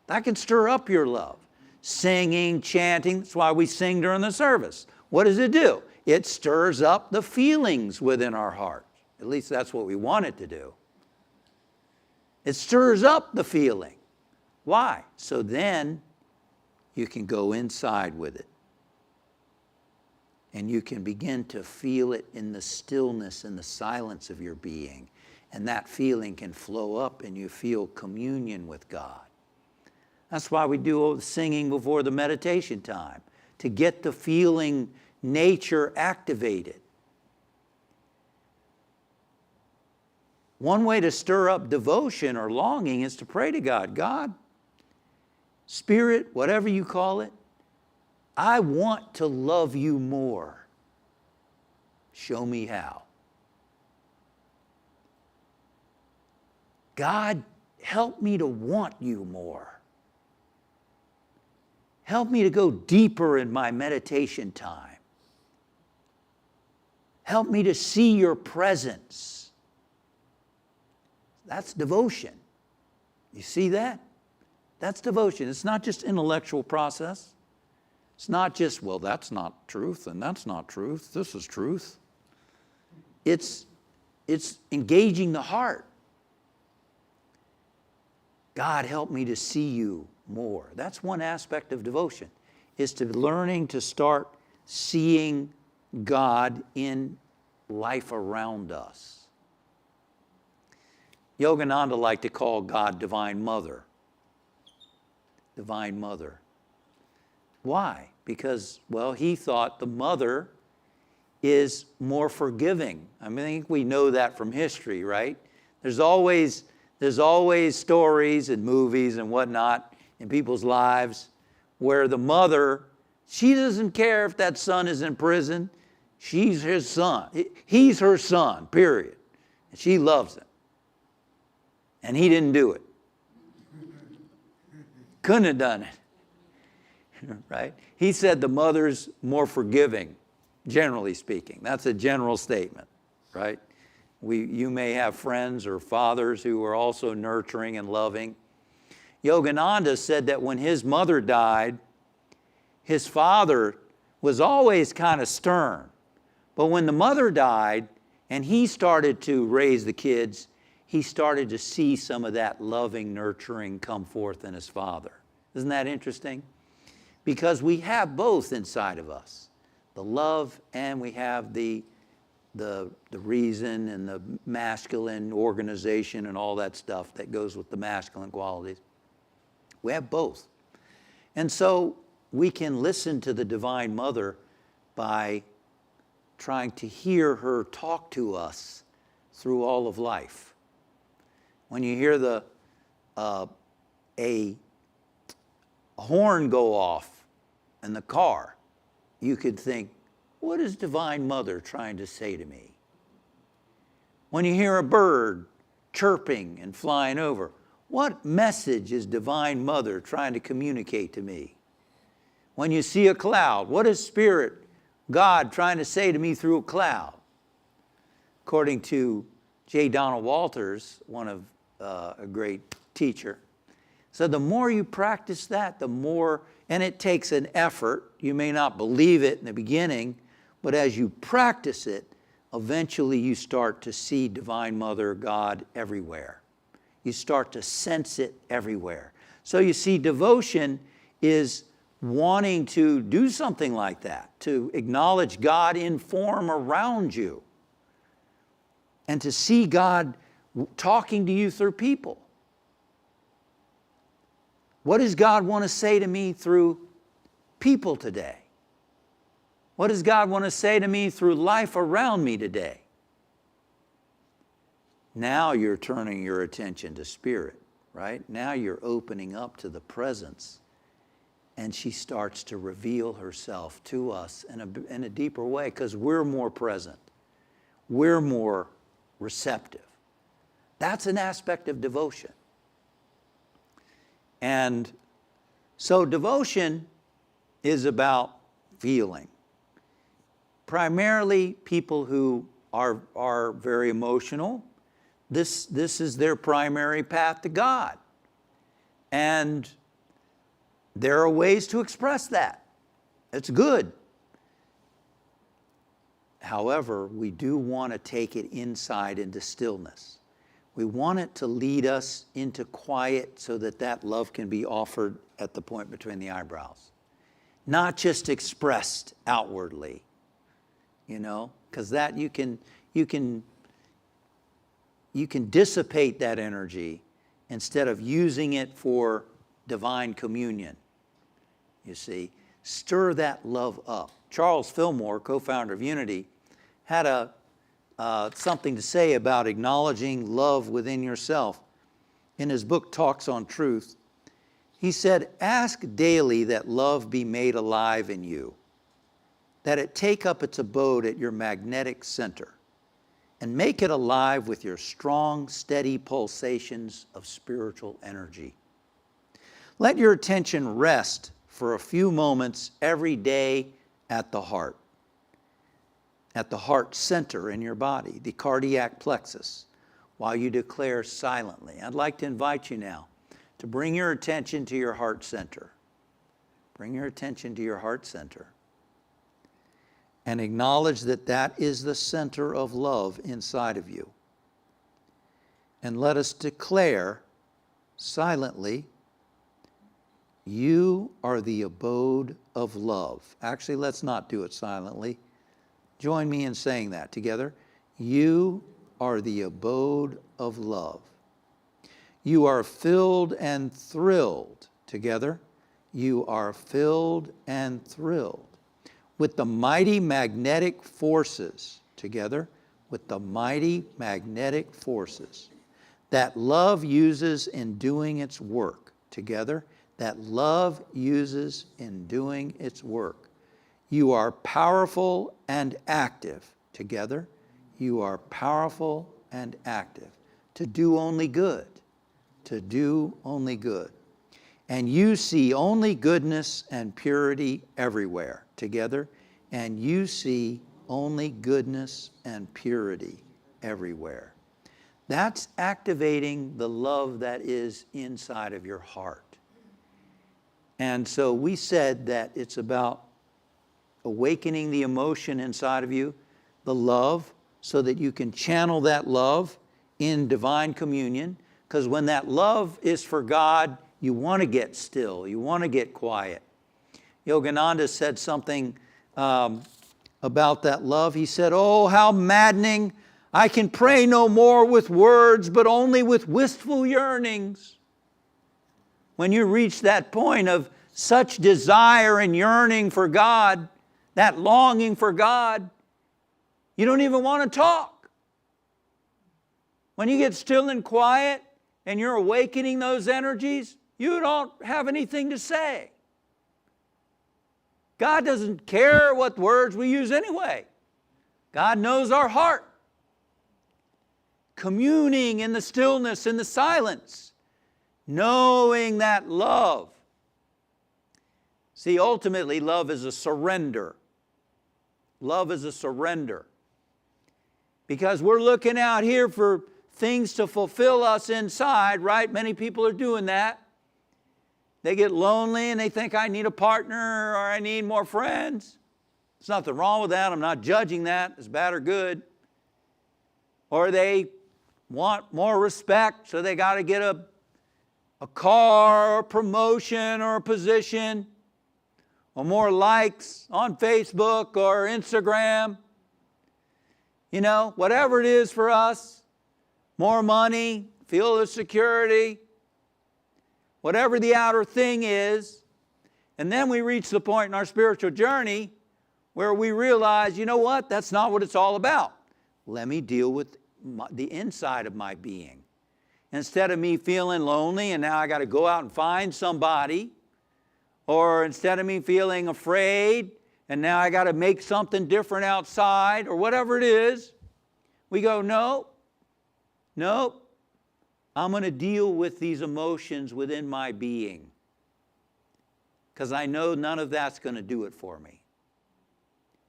That can stir up your love. Singing, chanting, that's why we sing during the service. What does it do? It stirs up the feelings within our heart. At least that's what we want it to do. It stirs up the feeling. Why? So then you can go inside with it. And you can begin to feel it in the stillness and the silence of your being. And that feeling can flow up and you feel communion with God. That's why we do the singing before the meditation time, to get the feeling nature activated. One way to stir up devotion or longing is to pray to God. God, Spirit, whatever you call it, I want to love you more. Show me how. God, help me to want you more. Help me to go deeper in my meditation time. Help me to see your presence. That's devotion. You see that? That's devotion. It's not just intellectual process. It's not just, well, that's not truth and that's not truth. This is truth. It's engaging the heart. God, help me to see you more. That's one aspect of devotion, is to learning to start seeing God in life around us. Yoganand liked to call God Divine Mother. Divine Mother. Why? Because, well, he thought the mother is more forgiving. I mean, I think we know that from history, right? There's always stories and movies and whatnot in people's lives where the mother, she doesn't care if that son is in prison. She's his son. He's her son, period. And she loves him. And he didn't do it. Couldn't have done it. Right? He said the mother's more forgiving, generally speaking. That's a general statement, right? You may have friends or fathers who are also nurturing and loving. Yogananda said that when his mother died, his father was always kind of stern. But when the mother died and he started to raise the kids, he started to see some of that loving, nurturing come forth in his father. Isn't that interesting? Because we have both inside of us, the love and we have the reason and the masculine organization and all that stuff that goes with the masculine qualities. We have both. And so we can listen to the Divine Mother by trying to hear her talk to us through all of life. When you hear a horn go off in the car, you could think, what is Divine Mother trying to say to me? When you hear a bird chirping and flying over, what message is Divine Mother trying to communicate to me? When you see a cloud, what is Spirit, God, trying to say to me through a cloud? According to J. Donald Walters, one of a great teacher, so the more you practice that, the more, and it takes an effort. You may not believe it in the beginning, but as you practice it, eventually you start to see Divine Mother, God, everywhere. You start to sense it everywhere. So you see, devotion is wanting to do something like that, to acknowledge God in form around you, and to see God talking to you through people. What does God want to say to me through people today? What does God want to say to me through life around me today? Now you're turning your attention to Spirit, right? Now you're opening up to the presence, and she starts to reveal herself to us in a deeper way because we're more present. We're more receptive. That's an aspect of devotion. And so devotion is about feeling. Primarily people who are very emotional, this is their primary path to God. And there are ways to express that. It's good. However, we do want to take it inside into stillness. We want it to lead us into quiet so that love can be offered at the point between the eyebrows. Not just expressed outwardly, because that you can dissipate that energy instead of using it for divine communion. You see, stir that love up. Charles Fillmore, co-founder of Unity, had something to say about acknowledging love within yourself. In his book, Talks on Truth, he said, ask daily that love be made alive in you, that it take up its abode at your magnetic center, and make it alive with your strong, steady pulsations of spiritual energy. Let your attention rest for a few moments every day at the heart. at the heart center in your body, the cardiac plexus, while you declare silently. I'd like to invite you now to bring your attention to your heart center. Bring your attention to your heart center. And acknowledge that that is the center of love inside of you. And let us declare silently, you are the abode of love. Actually, let's not do it silently. Join me in saying that together. You are the abode of love. You are filled and thrilled. Together. You are filled and thrilled with the mighty magnetic forces. Together. With the mighty magnetic forces that love uses in doing its work. Together. That love uses in doing its work. You are powerful and active. Together, you are powerful and active. To do only good. To do only good. And you see only goodness and purity everywhere. Together, and you see only goodness and purity everywhere. That's activating the love that is inside of your heart. And so we said that it's about awakening the emotion inside of you, the love, so that you can channel that love in divine communion. Because when that love is for God, you want to get still. You want to get quiet. Yoganand said something about that love. He said, oh, how maddening. I can pray no more with words, but only with wistful yearnings. When you reach that point of such desire and yearning for God, that longing for God, you don't even want to talk. When you get still and quiet and you're awakening those energies, you don't have anything to say. God doesn't care what words we use anyway. God knows our heart. Communing in the stillness, in the silence. Knowing that love. See, ultimately, love is a surrender. Love is a surrender. Because we're looking out here for things to fulfill us inside, right? Many people are doing that. They get lonely and they think, I need a partner or I need more friends. There's nothing wrong with that. I'm not judging that as bad or good. Or they want more respect, so they got to get a car or a promotion or a position or more likes on Facebook or Instagram. You know, whatever it is for us, more money, feel the security, whatever the outer thing is. And then we reach the point in our spiritual journey where we realize, you know what, that's not what it's all about. Let me deal with the inside of my being. Instead of me feeling lonely and now I got to go out and find somebody, or instead of me feeling afraid and now I got to make something different outside, or whatever it is, we go, no, I'm going to deal with these emotions within my being because I know none of that's going to do it for me.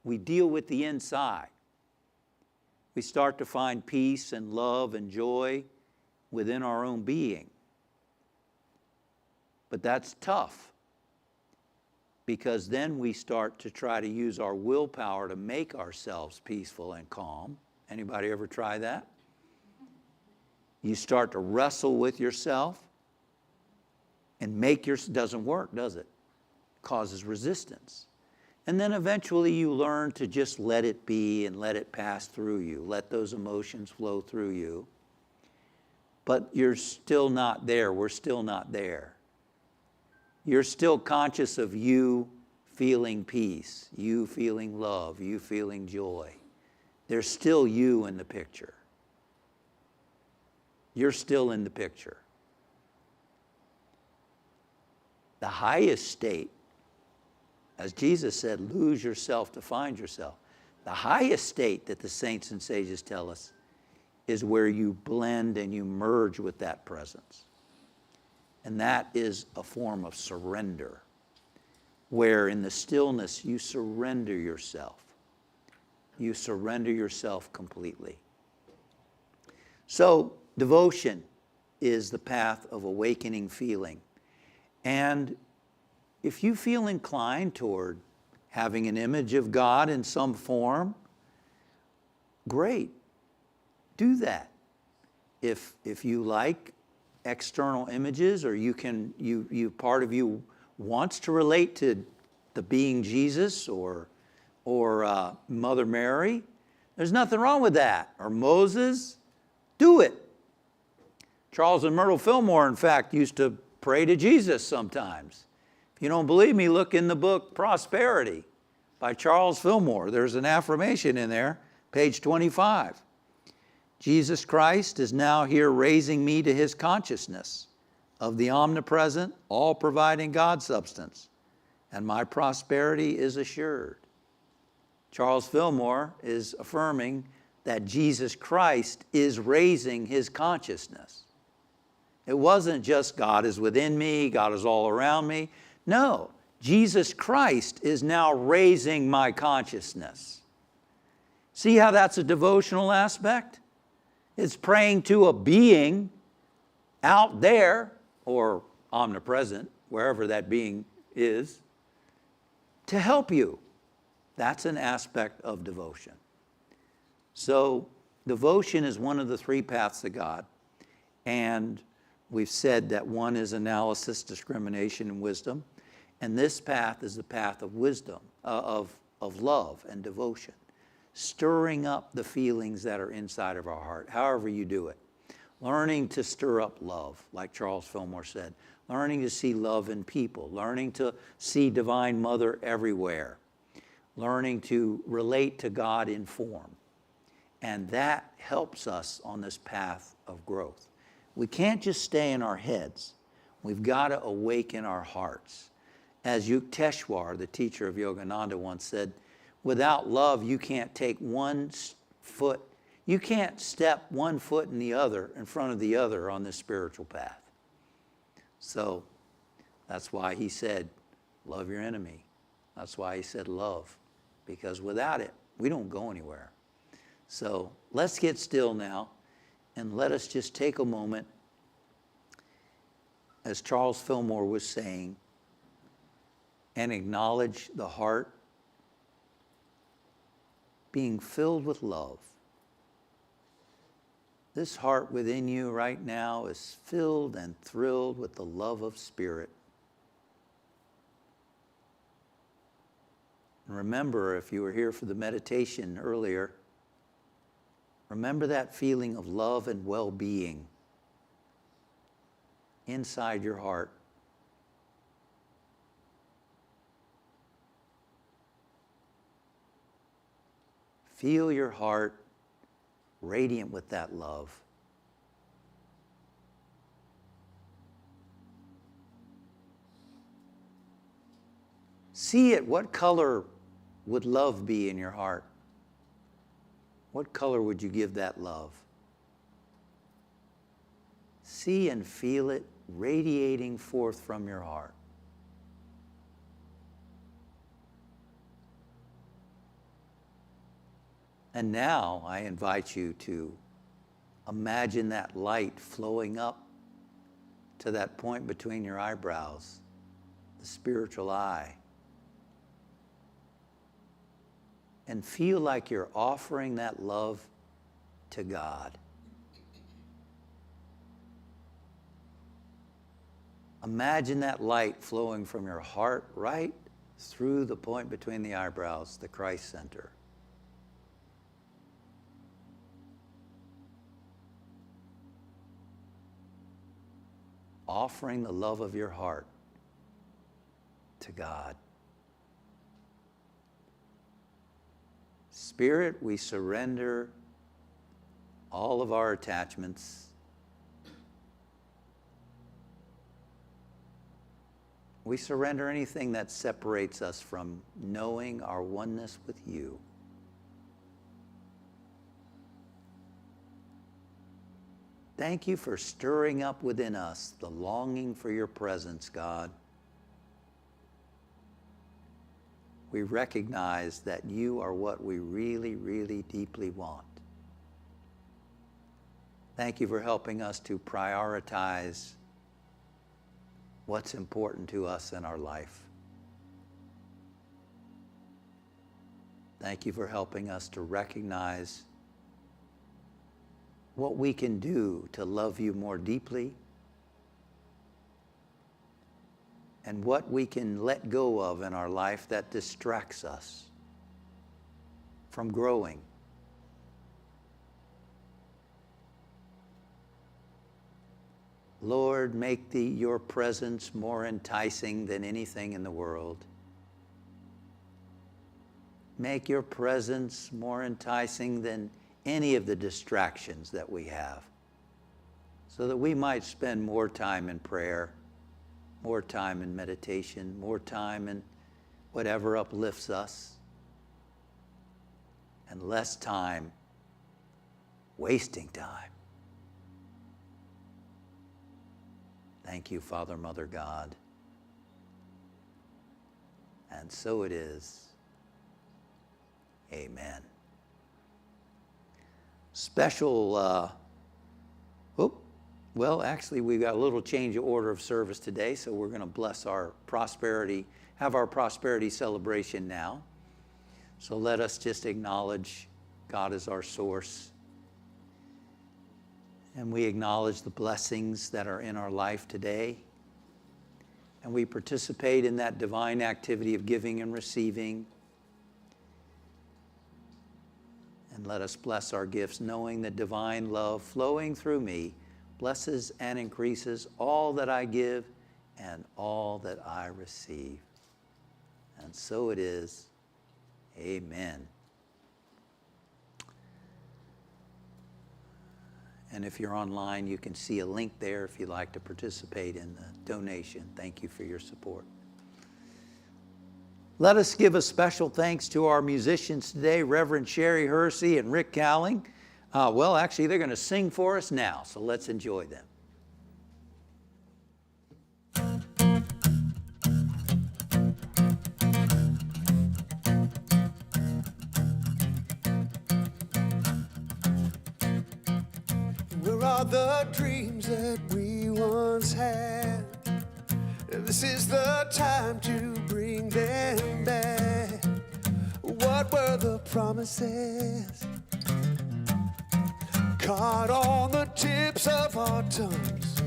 We deal with the inside. We start to find peace and love and joy within our own being. But that's tough because then we start to try to use our willpower to make ourselves peaceful and calm. Anybody ever try that? You start to wrestle with yourself and doesn't work, does it? Causes resistance. And then eventually you learn to just let it be and let it pass through you. Let those emotions flow through you. But you're still not there. We're still not there. You're still conscious of you feeling peace, you feeling love, you feeling joy. There's still you in the picture. You're still in the picture. The highest state, as Jesus said, lose yourself to find yourself. The highest state that the saints and sages tell us is where you blend and you merge with that presence. And that is a form of surrender, where in the stillness you surrender yourself. You surrender yourself completely. So, devotion is the path of awakening feeling. And if you feel inclined toward having an image of God in some form, great. Do that. If you like external images, or you part of you wants to relate to the being Jesus or Mother Mary, there's nothing wrong with that. Or Moses, do it. Charles and Myrtle Fillmore, in fact, used to pray to Jesus sometimes. If you don't believe me, look in the book Prosperity by Charles Fillmore. There's an affirmation in there, page 25. Jesus Christ is now here raising me to his consciousness of the omnipresent, all-providing God substance, and my prosperity is assured. Charles Fillmore is affirming that Jesus Christ is raising his consciousness. It wasn't just God is within me, God is all around me. No, Jesus Christ is now raising my consciousness. See how that's a devotional aspect? It's praying to a being out there, or omnipresent, wherever that being is, to help you. That's an aspect of devotion. So devotion is one of the three paths to God. And we've said that one is analysis, discrimination, and wisdom. And this path is the path of wisdom, of love and devotion. Stirring up the feelings that are inside of our heart, however you do it. Learning to stir up love, like Charles Fillmore said. Learning to see love in people. Learning to see Divine Mother everywhere. Learning to relate to God in form. And that helps us on this path of growth. We can't just stay in our heads. We've got to awaken our hearts. As Yukteswar, the teacher of Yogananda, once said, without love, you can't take one foot. You can't step one foot in front of the other on this spiritual path. So that's why he said, love your enemy. That's why he said love, because without it, we don't go anywhere. So let's get still now, and let us just take a moment, as Charles Fillmore was saying, and acknowledge the heart being filled with love. This heart within you right now is filled and thrilled with the love of Spirit. And remember, if you were here for the meditation earlier, remember that feeling of love and well-being inside your heart. Feel your heart radiant with that love. See it. What color would love be in your heart? What color would you give that love? See and feel it radiating forth from your heart. And now I invite you to imagine that light flowing up to that point between your eyebrows, the spiritual eye. And feel like you're offering that love to God. Imagine that light flowing from your heart right through the point between the eyebrows, the Christ center. Offering the love of your heart to God. Spirit, we surrender all of our attachments. We surrender anything that separates us from knowing our oneness with you. Thank you for stirring up within us the longing for your presence, God. we recognize that you are what we really, really deeply want. Thank you for helping us to prioritize what's important to us in our life. Thank you for helping us to recognize what we can do to love you more deeply and what we can let go of in our life that distracts us from growing. Lord, make your presence more enticing than anything in the world. Make your presence more enticing than any of the distractions that we have, so that we might spend more time in prayer, more time in meditation, more time in whatever uplifts us, and less time wasting time. Thank you, Father, Mother, God. And so it is. Amen. Special, well, actually, we've got a little change of order of service today, so we're going to bless our prosperity, have our prosperity celebration now. So let us just acknowledge God as our source. And we acknowledge the blessings that are in our life today. And we participate in that divine activity of giving and receiving. And let us bless our gifts, knowing that divine love flowing through me blesses and increases all that I give and all that I receive. And so it is. Amen. And if you're online, you can see a link there if you'd like to participate in the donation. Thank you for your support. Let us give a special thanks to our musicians today, Reverend Sherry Hursey and Rick Cowling. Well, actually, they're going to sing for us now, so let's enjoy them.
Where are the dreams that we once had? This is the time to bring them back. What were the promises? Caught on the tips of our tongues.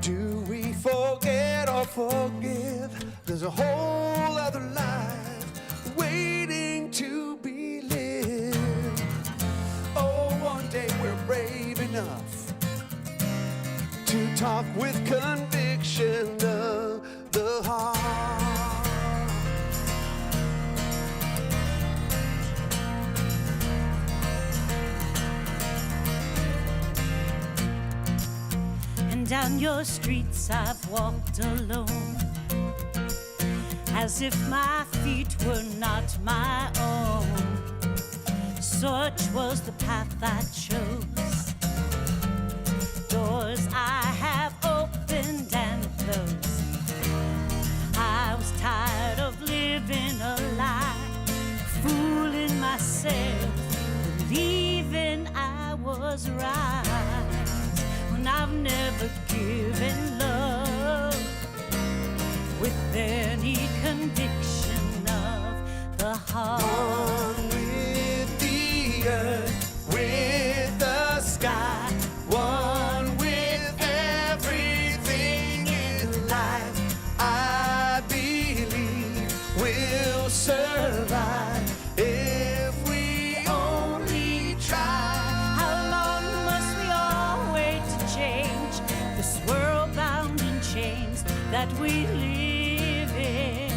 Do we forget or forgive? There's a whole other life waiting to be lived. Oh, one day we're brave enough to talk with conviction of the heart.
And down your streets I've walked alone, as if my feet were not my own. Such was the path I chose. Doors I have opened and closed. I was tired of living a lie, fooling myself, believing I was right, when I've never given love with any conviction of the heart.
One with the earth, with the sky, one with everything in life. I believe we'll survive if we only try.
How long must we all wait to change this world bound in chains that we live in?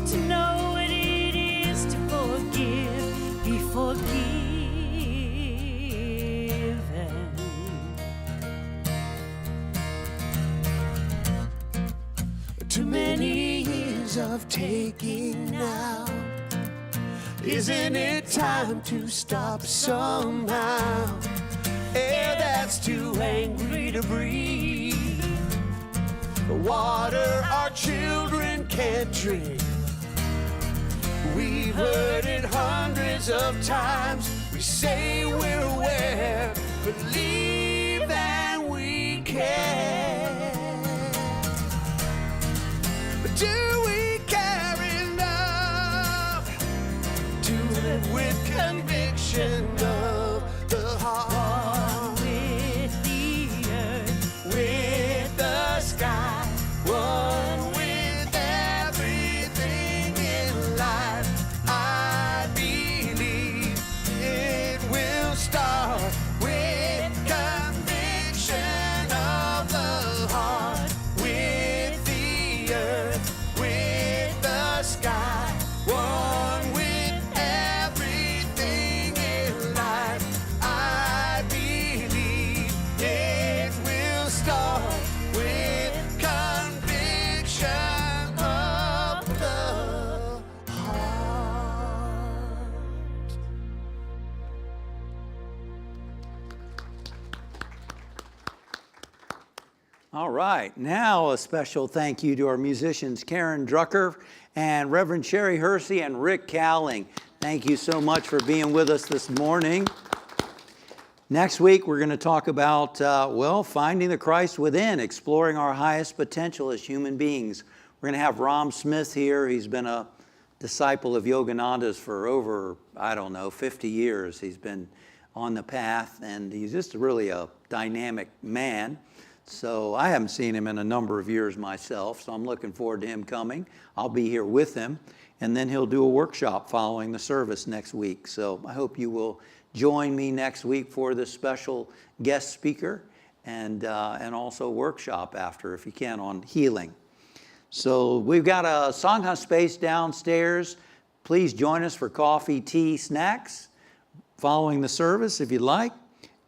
To know what it is to forgive, be forgiven.
Too many years of taking now. Isn't it time to stop somehow? Air that's too angry to breathe, water our children can't can't drink. We've heard it hundreds of times. We say we're aware, believe that we can. But do we care enough to live with conviction of the heart?
With the earth,
With the sky, one with everything in life. I believe it will start with conviction of the heart. With the earth, with the sky, one with everything in life. I believe it will start with conviction of the heart.
All right, now a special thank you to our musicians Karen Drucker and Reverend Sherry Hursey and Rick Cowling. Thank you so much for being with us this morning. Next week, we're going to talk about, finding the Christ within, exploring our highest potential as human beings. We're going to have Ram Smith here. He's been a disciple of Yogananda's for over, 50 years. He's been on the path, and he's just really a dynamic man. So I haven't seen him in a number of years myself, so I'm looking forward to him coming. I'll be here with him, and then he'll do a workshop following the service next week. So I hope you will join me next week for this special guest speaker and also workshop after, if you can, on healing. So we've got a Sangha space downstairs. Please join us for coffee, tea, snacks following the service if you'd like.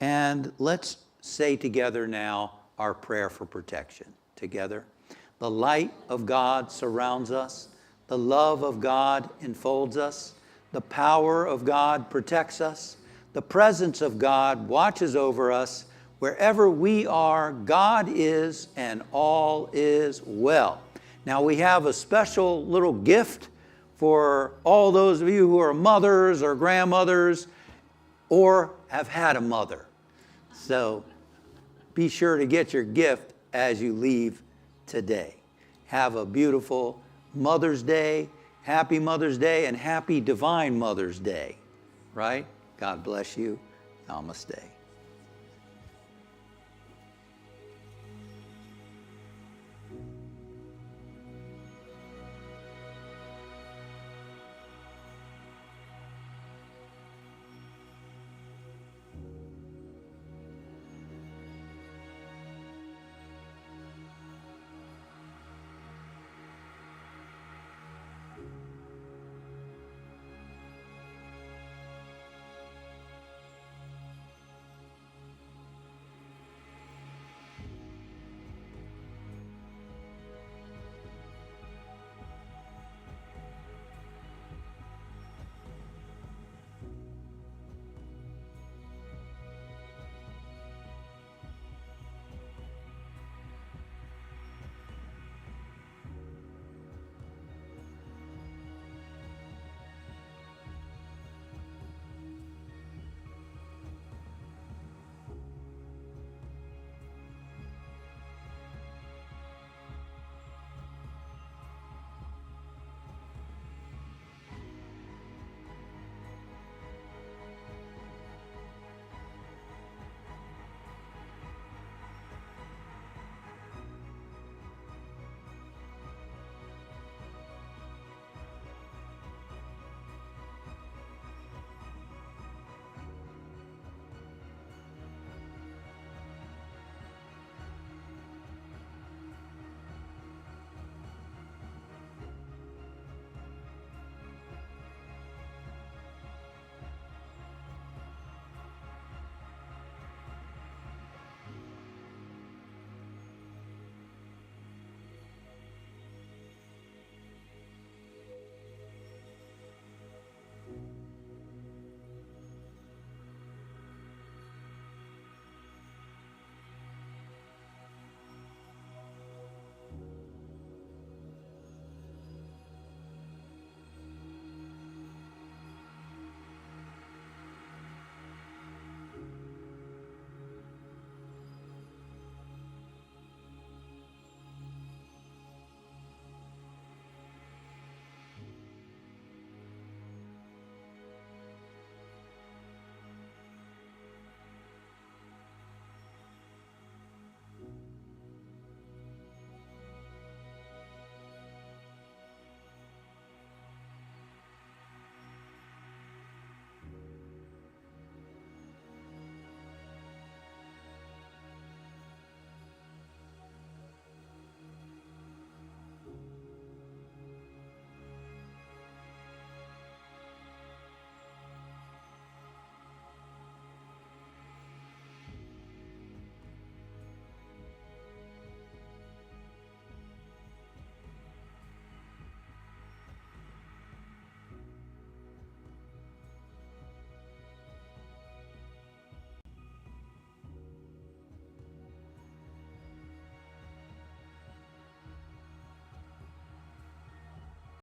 And let's say together now our prayer for protection. Together. The light of God surrounds us. The love of God enfolds us. The power of God protects us. The presence of God watches over us. Wherever we are, God is, and all is well. Now we have a special little gift for all those of you who are mothers or grandmothers or have had a mother. So be sure to get your gift as you leave today. Have a beautiful Mother's Day, happy Mother's Day, and happy Divine Mother's Day, right? God bless you. Namaste.